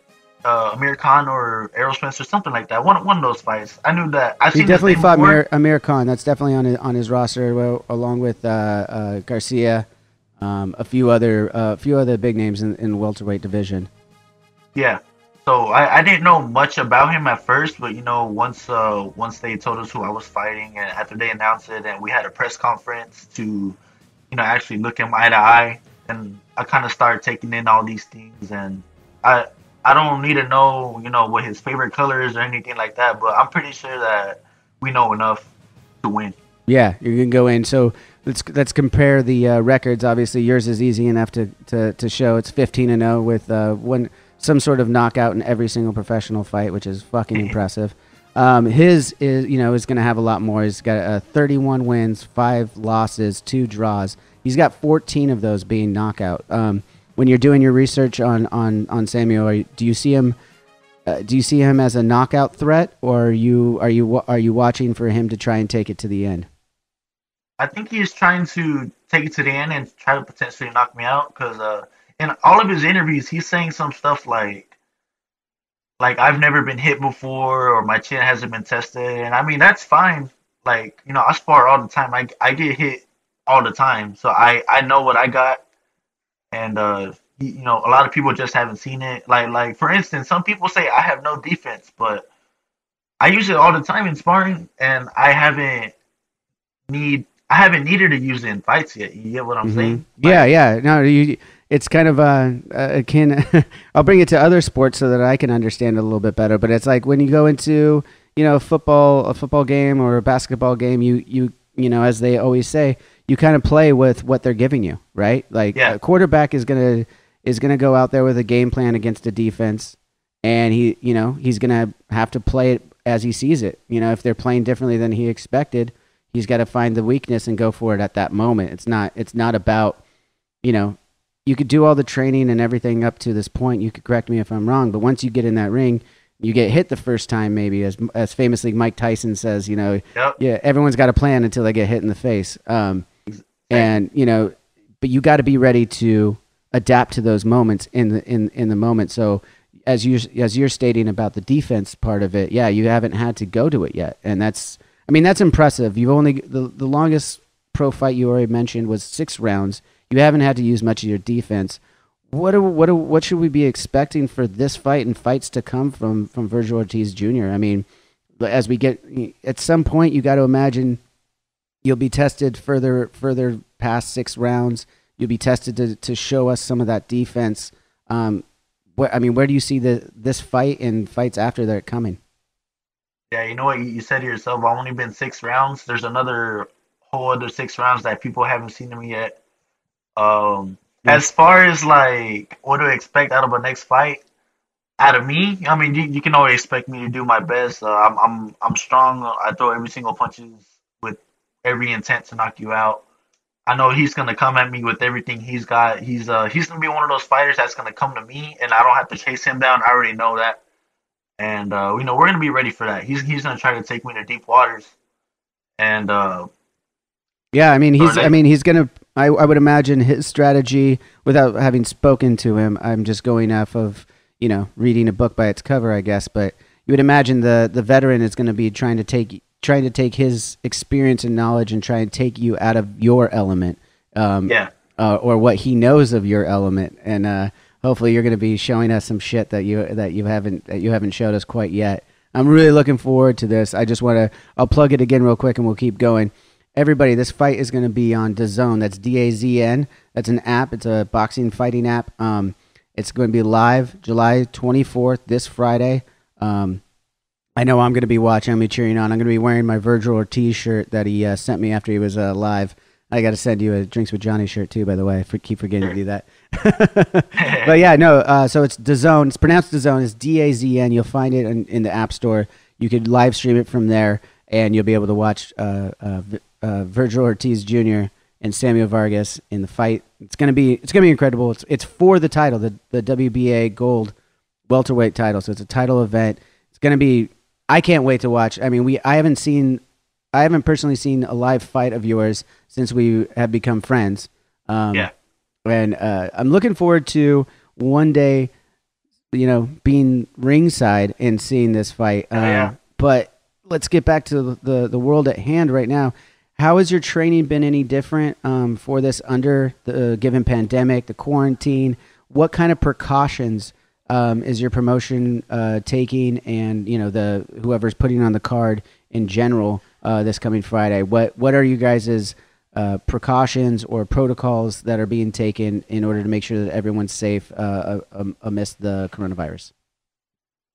Amir Khan or Errol Spence or something like that. One of those fights. I knew that. He definitely fought Amir Khan. That's definitely on his roster, along with Garcia, a few other big names in the welterweight division. Yeah. So I didn't know much about him at first, but once they told us who I was fighting, and after they announced it, and we had a press conference to actually look him eye to eye, and I kind of started taking in all these things. And I don't need to know what his favorite color is or anything like that, but I'm pretty sure that we know enough to win. Yeah, you can go in. So let's compare the records. Obviously, yours is easy enough to show. It's 15-0 with some sort of knockout in every single professional fight, which is fucking impressive. His is going to have a lot more. He's got 31 wins, 5 losses, 2 draws. He's got 14 of those being knockout. When you're doing your research on Samuel, do you see him as a knockout threat, or are you watching for him to try and take it to the end? I think he's trying to take it to the end and try to potentially knock me out, because in all of his interviews, he's saying some stuff like I've never been hit before, or my chin hasn't been tested. And I mean, that's fine. I spar all the time. I get hit all the time. So I know what I got. And, a lot of people just haven't seen it. Like for instance, some people say I have no defense, but I use it all the time in sparring, and I haven't needed to use it in fights yet. You get what I'm saying? Yeah. No, it's kind of akin. I'll bring it to other sports so that I can understand it a little bit better. But it's like when you go into a football game or a basketball game, you as they always say, you kind of play with what they're giving you, right? Like a quarterback is gonna go out there with a game plan against a defense, and he's gonna have to play it as he sees it. If they're playing differently than he expected, he's got to find the weakness and go for it at that moment. It's not about, you could do all the training and everything up to this point. You could correct me if I'm wrong, but once you get in that ring, you get hit the first time, maybe, as famously Mike Tyson says, Yep. Yeah, everyone's got a plan until they get hit in the face. And but you got to be ready to adapt to those moments in the moment. So as you're stating about the defense part of it, yeah, you haven't had to go to it yet, and that's impressive. You've only the longest pro fight you already mentioned was 6 rounds. You haven't had to use much of your defense. What should we be expecting for this fight and fights to come from Vergil Ortiz Jr.? I mean, as we get at some point, you got to imagine you'll be tested further past 6 rounds. You'll be tested to show us some of that defense. Where do you see this fight and fights after that coming? Yeah, you know what you said to yourself. I've only been 6 rounds. There's another whole other 6 rounds that people haven't seen them yet. As far as like what to expect out of a next fight, out of me, I mean, you can always expect me to do my best. I'm strong. I throw every single punches with every intent to knock you out. I know he's gonna come at me with everything he's got. He's gonna be one of those fighters that's gonna come to me, and I don't have to chase him down. I already know that, and we're gonna be ready for that. He's gonna try to take me to deep waters, and yeah, I mean he's gonna. I would imagine his strategy, without having spoken to him, I'm just going off of reading a book by its cover, I guess. But you would imagine the veteran is going to be trying to take his experience and knowledge and try and take you out of your element, or what he knows of your element, and hopefully you're going to be showing us some shit that you haven't showed us quite yet. I'm really looking forward to this. I'll plug it again real quick and we'll keep going. Everybody, this fight is going to be on DAZN. That's DAZN. That's an app. It's a boxing fighting app. It's going to be live July 24th, this Friday. I know I'm going to be watching. I'm going to be cheering on. I'm going to be wearing my Vergil Ortiz shirt that he sent me after he was live. I got to send you a Drinks with Johnny shirt too, by the way. I keep forgetting to do that. But yeah, no. So it's DAZN. It's pronounced DAZN. It's DAZN. You'll find it in the App Store. You could live stream it from there, and you'll be able to watch Vergil Ortiz Jr. and Samuel Vargas in the fight. It's gonna be incredible. It's for the title, the WBA Gold welterweight title. So it's a title event. It's gonna be. I can't wait to watch. I mean, I haven't personally seen a live fight of yours since we have become friends. And I'm looking forward to one day, being ringside and seeing this fight. But let's get back to the world at hand right now. How has your training been any different for this under the given pandemic, the quarantine? What kind of precautions is your promotion taking, and whoever's putting on the card in general this coming Friday? What are you guys' precautions or protocols that are being taken in order to make sure that everyone's safe amidst the coronavirus?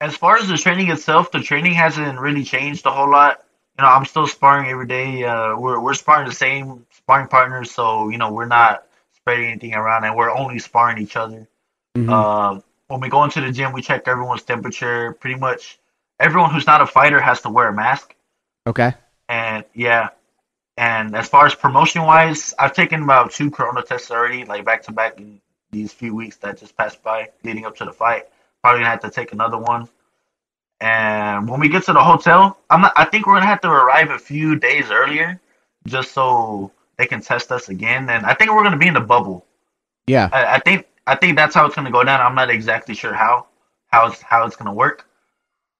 As far as the training itself, the training hasn't really changed a whole lot. I'm still sparring every day. We're sparring the same sparring partners, so we're not spreading anything around, and we're only sparring each other. Mm-hmm. When we go into the gym, we check everyone's temperature. Pretty much everyone who's not a fighter has to wear a mask. Okay. And as far as promotion wise, I've taken about 2 corona tests already, like back to back in these few weeks that just passed by leading up to the fight. Probably gonna have to take another one. And when we get to the hotel, I think we're gonna have to arrive a few days earlier, just so they can test us again. And I think we're gonna be in the bubble. Yeah. I think that's how it's gonna go down. I'm not exactly sure how it's gonna work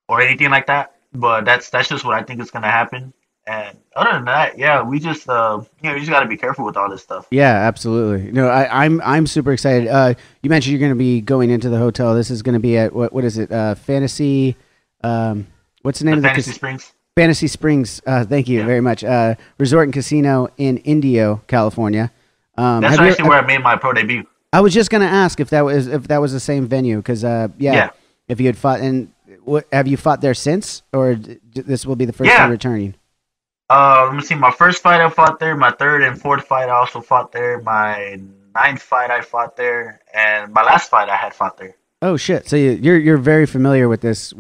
or anything like that, but that's just what I think is gonna happen. And other than that, yeah, we just you just gotta be careful with all this stuff. Yeah, absolutely. No, I'm super excited. You mentioned you're gonna be going into the hotel. This is gonna be at what is it? Fantasy. What's the name of the Fantasy Springs? Fantasy Springs. Thank you very much. Resort and Casino in Indio, California. That's actually where I made my pro debut. I was just gonna ask if that was the same venue, because Yeah. if you had fought, and have you fought there since, or this will be the first time returning? Let me see. My first fight I fought there. My third and fourth fight I also fought there. My ninth fight I fought there, and my last fight I had fought there. Oh shit! So you're very familiar with this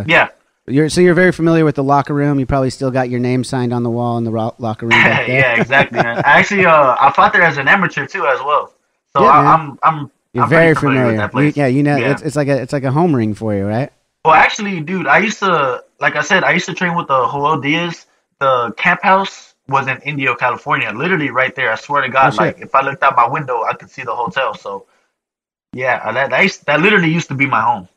Yeah. You're very familiar with the locker room. You probably still got your name signed on the wall in the locker room back there. Yeah, exactly, man. Actually, I fought there as an amateur too, as well. So yeah, I'm very familiar with that place. You know, it's like a home ring for you, right? Well, actually, dude, I used to, like I said, I used to train with the Joel Diaz. The camp house was in Indio, California, literally right there. I swear to God, like if I looked out my window, I could see the hotel. So, yeah, that literally used to be my home.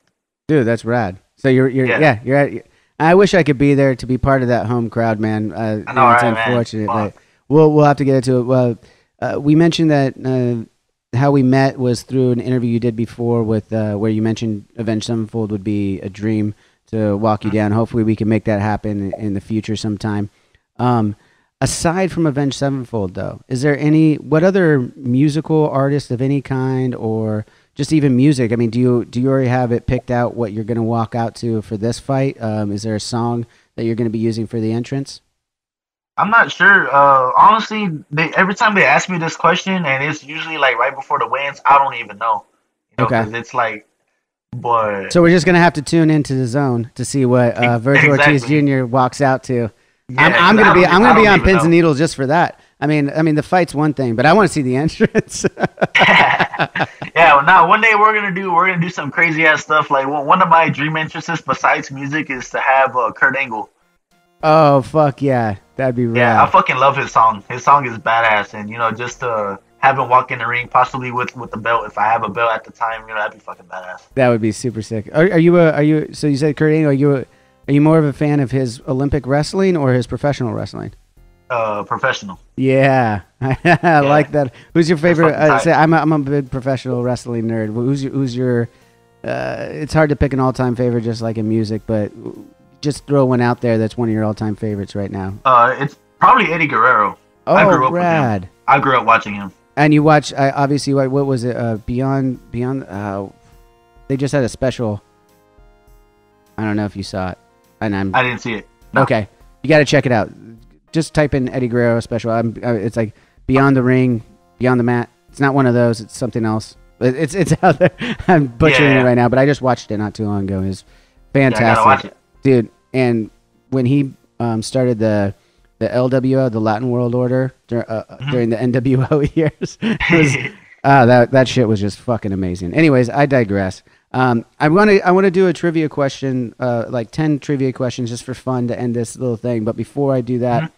Dude, that's rad. So you're at. I wish I could be there to be part of that home crowd, man. I know, it's right, unfortunate, man. but we'll have to get into it. Well, we mentioned that how we met was through an interview you did before with where you mentioned Avenged Sevenfold would be a dream to walk you down. Hopefully, we can make that happen in the future sometime. Aside from Avenged Sevenfold, though, is there what other musical artists of any kind, or just even music? I mean, do you already have it picked out what you're going to walk out to for this fight? Is there a song that you're going to be using for the entrance? I'm not sure. Honestly, every time they ask me this question, and it's usually like right before the weigh-ins, I don't even know. Okay. 'Cause it's like, but so we're just gonna have to tune into the zone to see what Vergil Ortiz Jr. walks out to. Yeah, I'm gonna be on pins and needles just for that. I mean, the fight's one thing, but I want to see the entrance. Yeah, well, now one day we're gonna do some crazy ass stuff. Like one of my dream entrances besides music is to have Kurt Angle. Oh fuck yeah, that'd be rad. Yeah, I fucking love his song. His song is badass, and just have him walk in the ring, possibly with the belt. If I have a belt at the time, that'd be fucking badass. That would be super sick. Are you? So you said Kurt Angle. Are you more of a fan of his Olympic wrestling or his professional wrestling? Professional. Yeah, I like that. Who's your favorite? I'm a big professional wrestling nerd. Who's your? It's hard to pick an all-time favorite just like in music, but just throw one out there that's one of your all-time favorites right now. It's probably Eddie Guerrero. Oh, I grew up rad. with him. I grew up watching him. And you watch, obviously, what was it? Beyond. They just had a special. I don't know if you saw it. I didn't see it. No. Okay, you got to check it out. Just type in Eddie Guerrero special. It's like Beyond the Ring, Beyond the Mat. It's not one of those. It's something else. It's out there. I'm butchering it right now, but I just watched it not too long ago. It was fantastic, I gotta watch it. Dude. And when he started the LWO, the Latin World Order, during the NWO years, that shit was just fucking amazing. Anyways, I digress. I want to do a trivia question, like 10 trivia questions just for fun to end this little thing. But before I do that,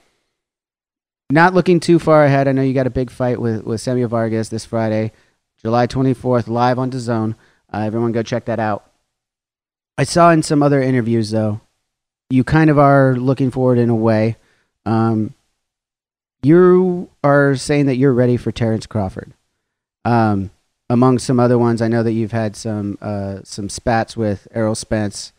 not looking too far ahead, I know you got a big fight with Samuel Vargas this Friday, July 24th, live on DAZN. Everyone go check that out. I saw in some other interviews, though, you kind of are looking forward in a way. You are saying that you're ready for Terrence Crawford. Among some other ones, I know that you've had some spats with Errol Spence.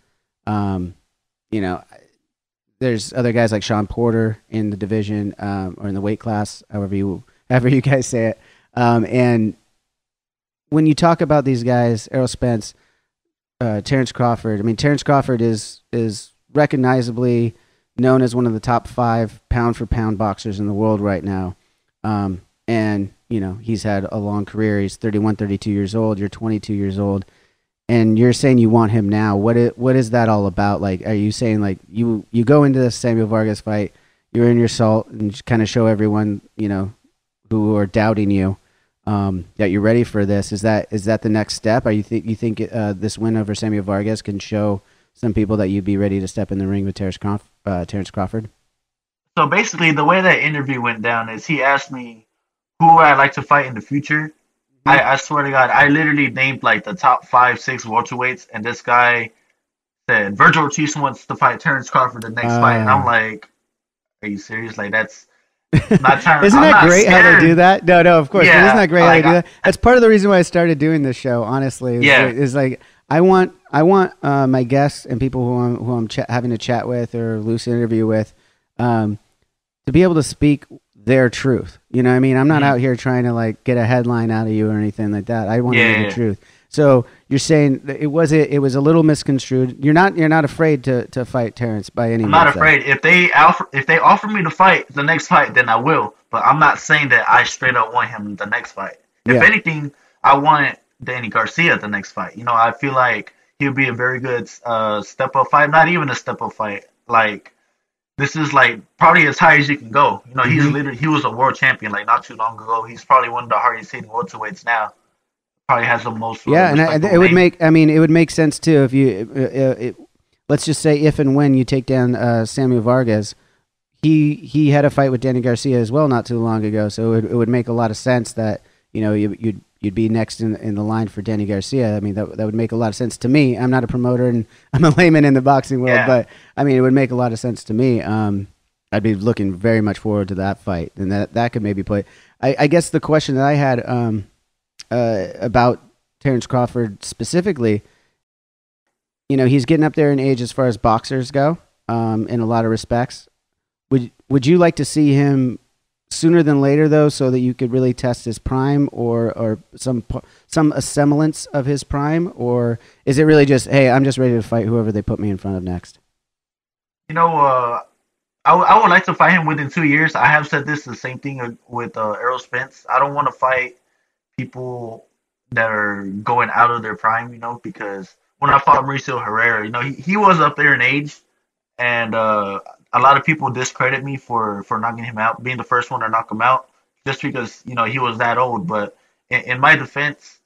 There's other guys like Sean Porter in the division or in the weight class, however you guys say it. And when you talk about these guys, Errol Spence, Terrence Crawford, I mean, Terrence Crawford is recognizably known as one of the top 5 pound-for-pound boxers in the world right now. And, he's had a long career. He's 31, 32 years old. You're 22 years old. And you're saying you want him now. What is that all about? Like, are you saying, like, you go into the Samuel Vargas fight, you're in your salt, and just kind of show everyone, who are doubting you, that you're ready for this? Is that the next step? Are you think this win over Samuel Vargas can show some people that you'd be ready to step in the ring with Terrence Crawford? So basically, the way that interview went down is he asked me who I'd like to fight in the future. I swear to God, I literally named like the top 5, 6 welterweights, and this guy said Vergil Ortiz wants to fight Terrence Crawford the next fight, and I'm like, are you serious? Like, that's not trying. Isn't that great scared. how they do that? No, of course. Yeah, isn't that great how they do that? That's part of the reason why I started doing this show. Honestly, is like I want my guests and people who I'm having a chat with or loose interview with, to be able to speak their truth. You know what I mean? I'm not out here trying to like get a headline out of you or anything like that. I want to know the truth. So you're saying that it was a little misconstrued. You're not afraid to fight Terrence by any means. I'm not afraid. If they offer me to fight the next fight, then I will. But I'm not saying that I straight up want him the next fight. If anything, I want Danny Garcia the next fight. You know, I feel like he would be a very good step up fight. Not even a step up fight. Like, this is like probably as high as you can go. You know, he was a world champion like not too long ago. He's probably one of the hardest hitting welterweights now. Probably has the most. Yeah, and it would make sense too if you let's just say if and when you take down Samuel Vargas. He had a fight with Danny Garcia as well not too long ago, so it would make a lot of sense that, you know, you'd be next in the line for Danny Garcia. I mean, that would make a lot of sense to me. I'm not a promoter and I'm a layman in the boxing world, but I mean, it would make a lot of sense to me. I'd be looking very much forward to that fight, and that could maybe play. I guess the question that I had about Terrence Crawford specifically, you know, he's getting up there in age as far as boxers go, in a lot of respects. Would you like to see him sooner than later, though, so that you could really test his prime or some semblance of his prime? Or is it really just, hey, I'm just ready to fight whoever they put me in front of next? You know, I would like to fight him within 2 years. I have said this the same thing with Errol Spence. I don't want to fight people that are going out of their prime, you know, because when I fought Mauricio Herrera, you know, he was up there in age, and a lot of people discredit me for knocking him out, being the first one to knock him out, just because, you know, he was that old. But in my defense,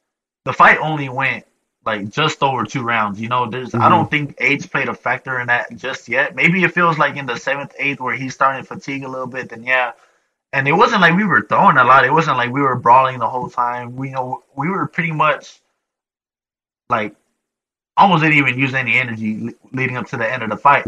the fight only went like just over 2 rounds. You know, I don't think age played a factor in that just yet. Maybe it feels like in the 7th, 8th where he's starting to fatigue a little bit, then yeah. And it wasn't like we were throwing a lot. It wasn't like we were brawling the whole time. We were pretty much like almost didn't even use any energy leading up to the end of the fight.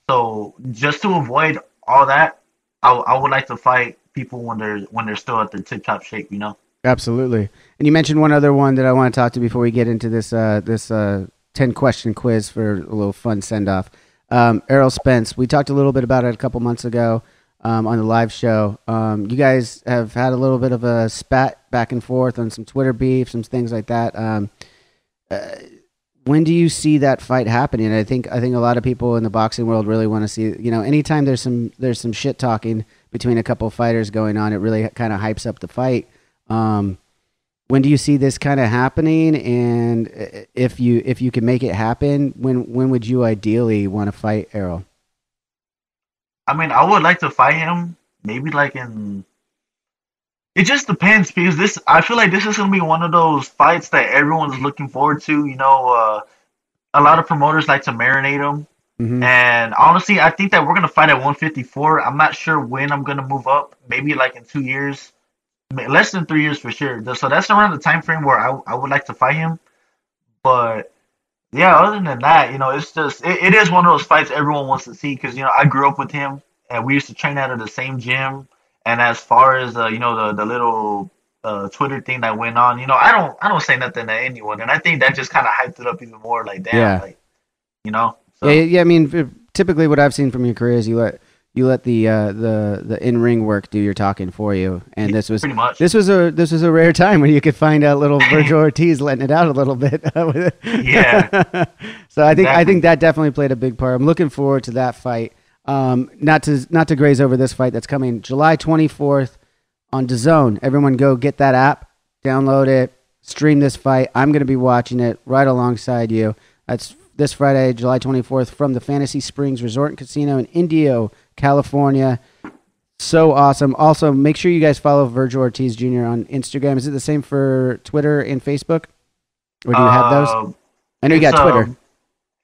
So just to avoid all that, I would like to fight people when they're still at their tip top shape, you know. Absolutely. And you mentioned one other one that I want to talk to before we get into this 10-question quiz for a little fun send off. Errol Spence. We talked a little bit about it a couple months ago on the live show. You guys have had a little bit of a spat back and forth on some Twitter beef, some things like that. When do you see that fight happening? I think a lot of people in the boxing world really want to see, you know, anytime there's some shit talking between a couple of fighters going on, it really kind of hypes up the fight. When do you see this kind of happening? And if you can make it happen, when would you ideally want to fight Errol? I mean, I would like to fight him maybe like in. It just depends, because I feel like this is gonna be one of those fights that everyone's looking forward to. You know, a lot of promoters like to marinate them, and honestly, I think that we're gonna fight at 154. I'm not sure when I'm gonna move up. Maybe like in 2 years, less than 3 years for sure. So that's around the time frame where I would like to fight him. But yeah, other than that, you know, it's just it is one of those fights everyone wants to see, because, you know, I grew up with him and we used to train out of the same gym. And as far as you know, the little Twitter thing that went on, you know, I don't say nothing to anyone, and I think that just kind of hyped it up even more. Like, damn, like, you know. So. Yeah. I mean, typically what I've seen from your career is you let the in-ring work do your talking for you, and this was a rare time when you could find out little Vergil Ortiz letting it out a little bit. Yeah. So I think that definitely played a big part. I'm looking forward to that fight. Not to graze over this fight that's coming July 24th on DAZN. Everyone go get that app, download it, stream this fight. I'm going to be watching it right alongside you. That's this Friday, July 24th, from the Fantasy Springs Resort and Casino in Indio, California. So awesome. Also, make sure you guys follow Vergil Ortiz Jr. on Instagram. Is it the same for Twitter and Facebook? Or do you have those? I know you got Twitter.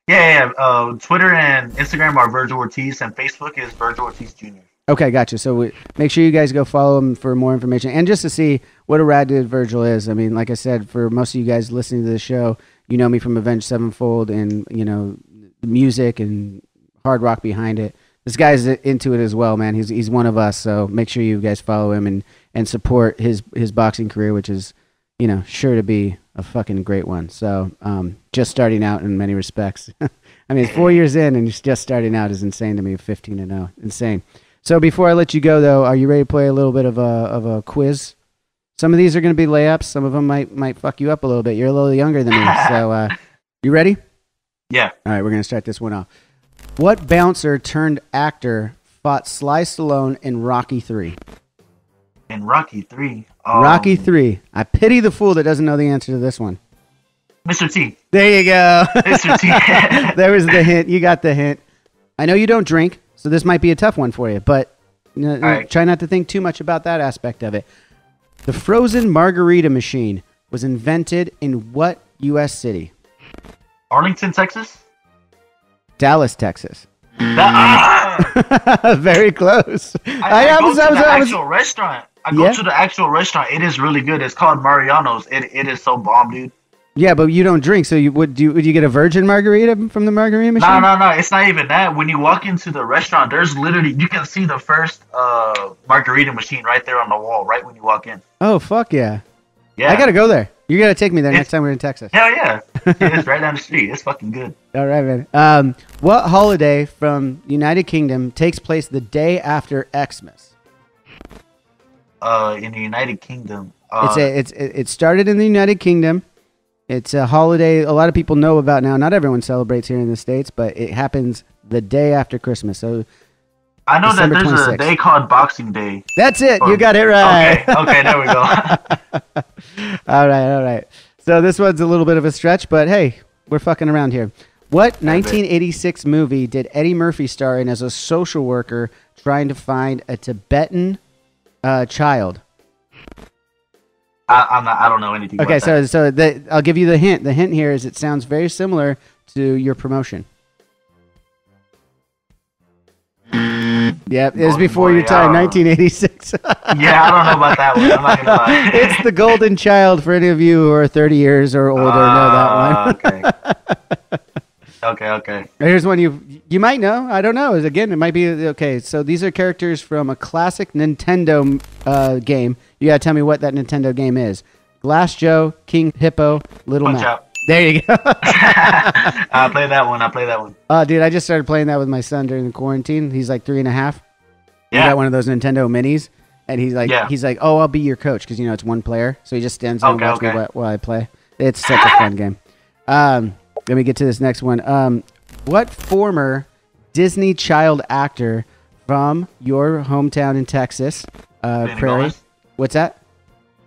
Yeah. Twitter and Instagram are Vergil Ortiz, and Facebook is Vergil Ortiz Jr. Okay, gotcha. So make sure you guys go follow him for more information, and just to see what a rad dude Vergil is. I mean, like I said, for most of you guys listening to the show, you know me from Avenged Sevenfold, and, you know, the music and hard rock behind it. This guy's into it as well, man. He's one of us. So make sure you guys follow him and support his boxing career, which is, you know, sure to be a fucking great one. So just starting out in many respects. I mean, 4 years in and just starting out is insane to me. 15-0, insane. So before I let you go, though, are you ready to play a little bit of a quiz? Some of these are going to be layups. Some of them might fuck you up a little bit. You're a little younger than me. So you ready? Yeah. All right, we're going to start this one off. What bouncer turned actor fought Sly Stallone in Rocky 3? In Rocky 3? Rocky 3. I pity the fool that doesn't know the answer to this one. Mr. T. There you go. Mr. T. There was the hint. You got the hint. I know you don't drink, so this might be a tough one for you, but right. Try not to think too much about that aspect of it. The frozen margarita machine was invented in what U.S. city? Arlington, Texas? Dallas, Texas. That, Very close. I go to the actual restaurant. I go to the actual restaurant. It is really good. It's called Mariano's. It is so bomb, dude. Yeah, but you don't drink, so would you get a virgin margarita from the margarita machine? No. It's not even that. When you walk into the restaurant, there's literally, you can see the first margarita machine right there on the wall, right when you walk in. Oh, fuck yeah. Yeah. I got to go there. You got to take me there next time we're in Texas. Hell yeah. It's right down the street. It's fucking good. All right, man. What holiday from United Kingdom takes place the day after Xmas? In the United Kingdom. It started in the United Kingdom. It's a holiday a lot of people know about now. Not everyone celebrates here in the States, but it happens the day after Christmas. So I know December that there's 26th. a day called Boxing Day. That's it. You got it right. Okay, there we go. All right. So this one's a little bit of a stretch, but hey, we're fucking around here. What 1986 movie did Eddie Murphy star in as a social worker trying to find a Tibetan child? I don't know anything about that. Okay, so I'll give you the hint. The hint here is it sounds very similar to your promotion. Yep, it was before your time, 1986. Yeah, I don't know about that one. I'm not gonna lie. It's The Golden Child for any of you who are 30 years or older know that one. Okay. Here's one you might know. I don't know. Again, it might be okay. So these are characters from a classic Nintendo game. You gotta tell me what that Nintendo game is. Glass Joe, King Hippo, Little Punch Mac. Out. There you go. I play that one. Oh, dude, I just started playing that with my son during the quarantine. He's like 3.5. He got one of those Nintendo minis, and he's like, oh, I'll be your coach because it's one player. So he just stands there and watches me while I play. It's such a fun game. Let me get to this next one. What former Disney child actor from your hometown in Texas, Prairie? Gomez. What's that?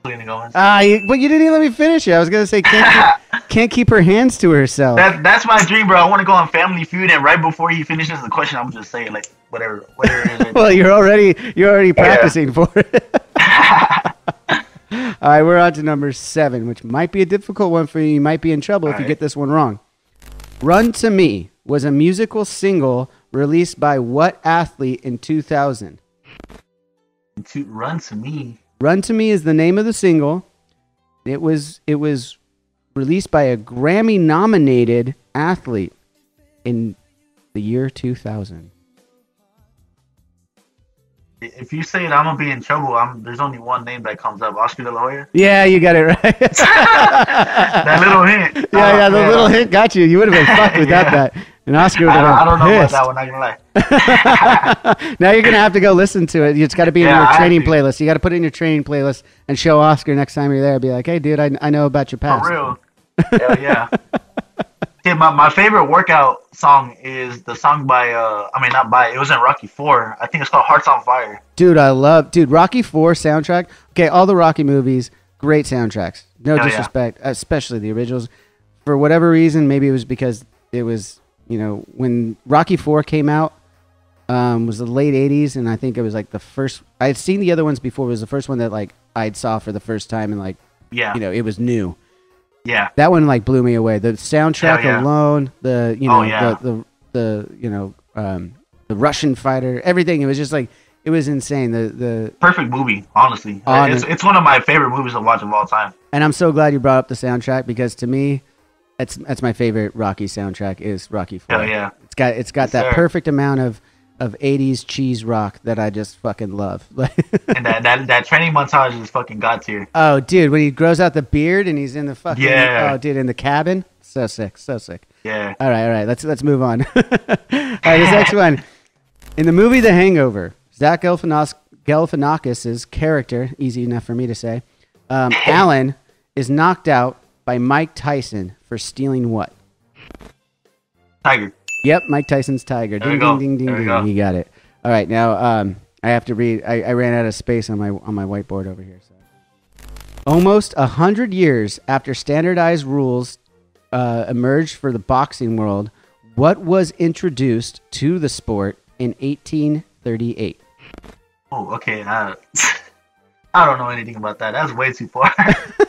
Selena Gomez. But you didn't even let me finish it. I was gonna say can't keep her hands to herself. That's my dream, bro. I want to go on Family Feud, and right before he finishes the question, I'm just saying like whatever it is. Well, you're already practicing for it. All right, we're on to number 7, which might be a difficult one for you. You might be in trouble if you get this one wrong. Run to Me was a musical single released by what athlete in 2000? Run to Me. Run to Me is the name of the single. It was released by a Grammy-nominated athlete in the year 2000. If you say it, I'm gonna be in trouble. There's only one name that comes up: Oscar De La Hoya. Yeah, you got it right. That little hint. Yeah, the little hint got you. You would have been fucked without that. And Oscar would have been I don't know pissed. about that one. Not gonna lie. Now you're gonna have to go listen to it. It's got to be in your training playlist. You got to put it in your training playlist and show Oscar next time you're there. Be like, hey, dude, I know about your past. For real. Hell yeah. Okay, my favorite workout song is the song by it was in Rocky 4. I think it's called Hearts on Fire. Dude, Rocky 4 soundtrack. Okay, all the Rocky movies, great soundtracks. No disrespect, especially the originals. For whatever reason, maybe it was because it was, when Rocky 4 came out, was the late 80s, and I think it was like the first. I had seen the other ones before. It was the first one that like I saw for the first time, and it was new. Yeah, that one like blew me away. The soundtrack alone, the Russian fighter, everything. It was just like it was insane. The perfect movie, honestly. It's one of my favorite movies to watch of all time. And I'm so glad you brought up the soundtrack because to me, that's my favorite Rocky soundtrack is Rocky 4. Hell yeah, it's got that perfect amount of 80s cheese rock that I just fucking love. And that training montage is fucking god tier. Oh, dude, when he grows out the beard and he's in the fucking in the cabin, so sick. Yeah. All right, let's move on. All right, this next one. In the movie The Hangover, Zach Galifianakis' character, easy enough for me to say, Alan, is knocked out by Mike Tyson for stealing what? Tiger. Yep, Mike Tyson's tiger. Ding, ding, ding, ding, ding. You got it. All right, now I have to read. I ran out of space on my whiteboard over here. So. Almost 100 years after standardized rules emerged for the boxing world, what was introduced to the sport in 1838? Oh, okay. I don't know anything about that. That's way too far.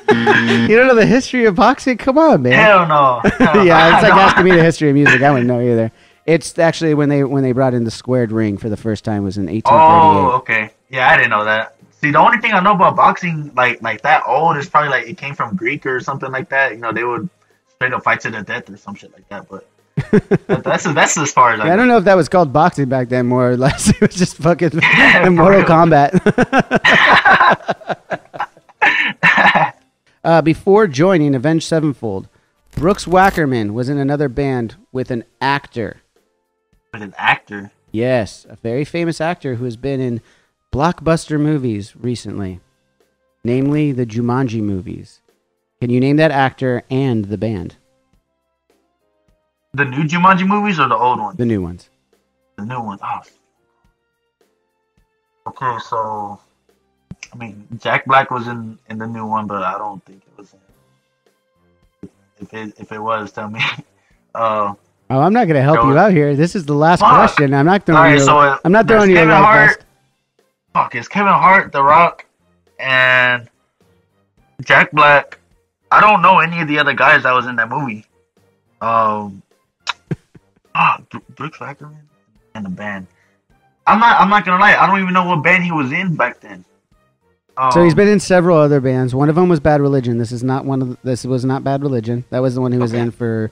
You don't know the history of boxing? Come on, man. Hell no. Yeah, it's like asking me the history of music. I wouldn't know either. It's actually when they brought in the squared ring for the first time was in 1838. Oh, okay. Yeah, I didn't know that. See, the only thing I know about boxing, like that old, is probably like it came from Greek or something like that. You know, they would straight up fight to the death or some shit like that. But that's as far as I know. I don't know if that was called boxing back then, more or less. It was just fucking Mortal Kombat. Before joining Avenged Sevenfold, Brooks Wackerman was in another band with an actor. With an actor? Yes, a very famous actor who has been in blockbuster movies recently, namely the Jumanji movies. Can you name that actor and the band? The new Jumanji movies or the old ones? The new ones. The new ones. Oh. Okay, so I mean, Jack Black was in the new one, but I don't think it was in. If it was, tell me. Oh, I'm not gonna help you out here. This is the last question. I'm not throwing you. So I'm not throwing you a Kevin light Hart. vest. Fuck, it's Kevin Hart, The Rock, and Jack Black. I don't know any of the other guys that was in that movie. Brooks Wackerman and the band. I'm not gonna lie. I don't even know what band he was in back then. So he's been in several other bands. One of them was Bad Religion. This was not Bad Religion. That was the one he was in for,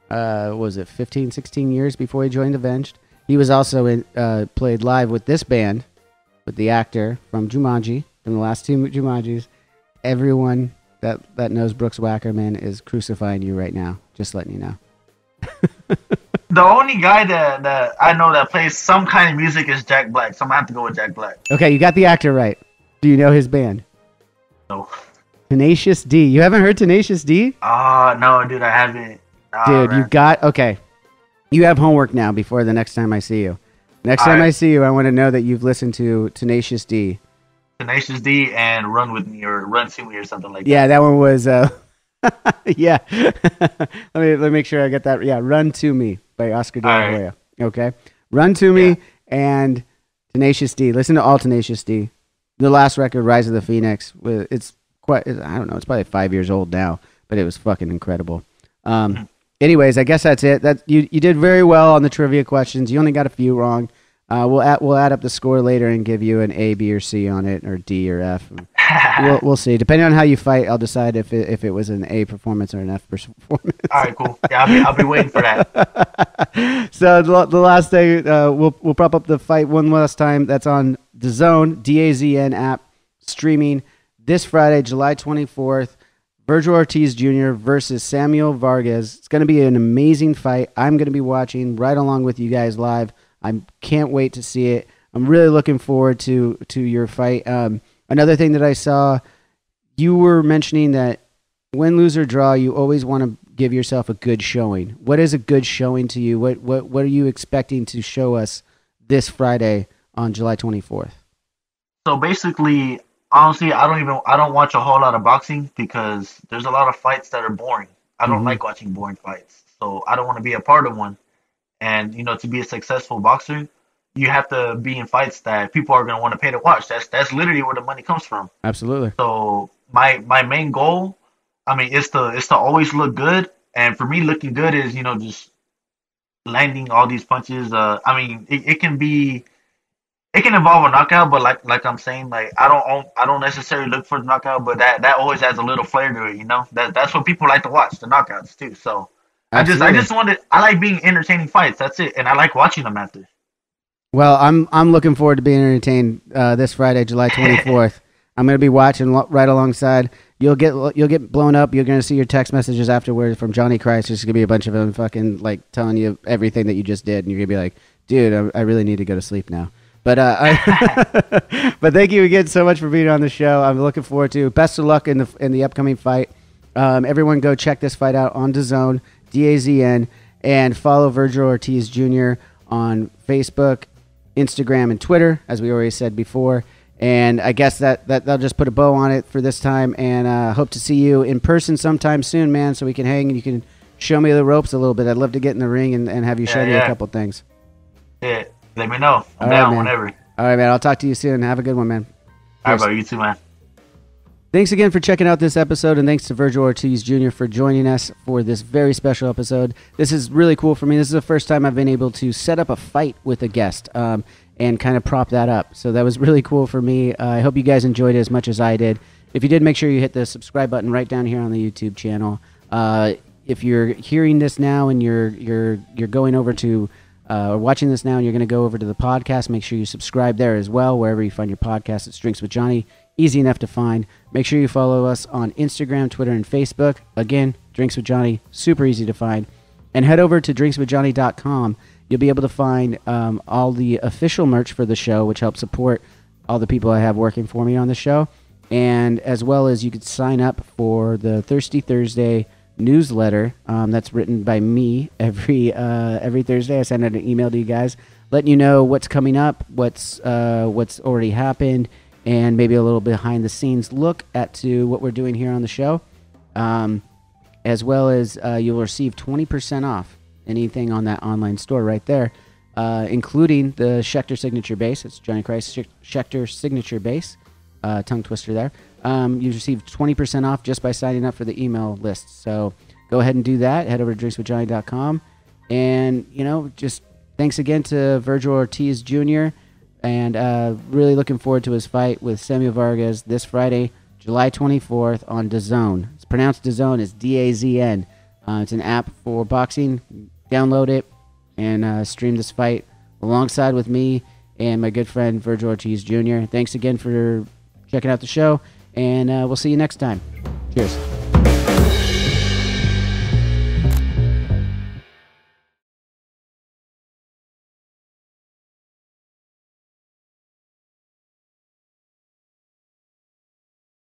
what was it, 15, 16 years before he joined Avenged. He was also in, played live with this band, with the actor from Jumanji, from the last two Jumanjis. Everyone that knows Brooks Wackerman is crucifying you right now. Just letting you know. The only guy that I know that plays some kind of music is Jack Black, so I'm gonna have to go with Jack Black. Okay, you got the actor right. Do you know his band? No. Tenacious D. You haven't heard Tenacious D? No, dude, I haven't. Dude, man. Okay. You have homework now before the next time I see you. Next time I see you, I want to know that you've listened to Tenacious D. Tenacious D and Run With Me or Run To Me or something like that. Yeah, that one was, yeah. let me make sure I get that. Yeah, Run To Me by Oscar De La Hoya. Okay. Run To Me and Tenacious D. Listen to all Tenacious D. The last record, Rise of the Phoenix, it's quite, I don't know, it's probably 5 years old now, but it was fucking incredible. Anyways, I guess that's it. You did very well on the trivia questions. You only got a few wrong. We'll add up the score later and give you an A, B, or C on it, or D or F. We'll see. Depending on how you fight, I'll decide if it was an A performance or an F performance. All right, cool. Yeah, I'll be waiting for that. So the last day, we'll prop up the fight one last time. That's on DAZN, DAZN app, streaming this Friday, July 24th. Vergil Ortiz Jr. versus Samuel Vargas. It's going to be an amazing fight. I'm going to be watching right along with you guys live. I can't wait to see it. I'm really looking forward to your fight. Another thing that I saw, you were mentioning that win, lose, or draw, you always want to give yourself a good showing. What is a good showing to you? What are you expecting to show us this Friday on July 24th? So basically, honestly, I don't watch a whole lot of boxing because there's a lot of fights that are boring. I don't like watching boring fights. So I don't want to be a part of one. And, to be a successful boxer, you have to be in fights that people are going to want to pay to watch. That's literally where the money comes from. Absolutely. So my main goal, is to always look good. And for me, looking good is, just landing all these punches. It can involve a knockout, but like I'm saying, like I don't necessarily look for the knockout, but that always adds a little flair to it, That's what people like to watch, the knockouts too. So absolutely. I like being entertaining fights. That's it, and I like watching them after. Well, I'm looking forward to being entertained this Friday, July 24th. I'm going to be watching right alongside. You'll get blown up. You're going to see your text messages afterwards from Johnny Christ. There's going to be a bunch of them fucking like telling you everything that you just did, and you're going to be like, dude, I really need to go to sleep now. But but thank you again so much for being on the show. I'm looking forward to best of luck in the upcoming fight. Everyone go check this fight out on DAZN, DAZN, and follow Vergil Ortiz Jr. on Facebook, Instagram, and Twitter, as we already said before. And I guess that'll just put a bow on it for this time. And hope to see you in person sometime soon, man, so we can hang and you can show me the ropes a little bit. I'd love to get in the ring and have you show me a couple things. Yeah, let me know. I'm down whenever. All right, man. I'll talk to you soon. Have a good one, man. All right, bro. You too, man. Thanks again for checking out this episode, and thanks to Vergil Ortiz Jr. for joining us for this very special episode. This is really cool for me. This is the first time I've been able to set up a fight with a guest and kind of prop that up. So that was really cool for me. I hope you guys enjoyed it as much as I did. If you did, make sure you hit the subscribe button right down here on the YouTube channel. If you're hearing this now and you're going over to watching this now and you're going to go over to the podcast, make sure you subscribe there as well, wherever you find your podcast. It's Drinks with Johnny. Easy enough to find. Make sure you follow us on Instagram, Twitter, and Facebook. Again, Drinks with Johnny, super easy to find. And head over to drinkswithjohnny.com. You'll be able to find all the official merch for the show, which helps support all the people I have working for me on the show. And as well as you could sign up for the Thirsty Thursday newsletter that's written by me every Thursday. I send out an email to you guys, letting you know what's coming up, what's already happened, and maybe a little behind the scenes look to what we're doing here on the show. As well as you'll receive 20% off anything on that online store right there, including the Schechter Signature Base. It's Johnny Christ Schechter Signature Base. Tongue twister there. You receive 20% off just by signing up for the email list. So go ahead and do that. Head over to drinkswithjohnny.com. And, just thanks again to Vergil Ortiz Jr. And really looking forward to his fight with Samuel Vargas this Friday, July 24th on DAZN. It's pronounced DAZN. It's DAZN. It's an app for boxing. Download it and stream this fight alongside with me and my good friend Vergil Ortiz Jr. Thanks again for checking out the show, and we'll see you next time. Cheers.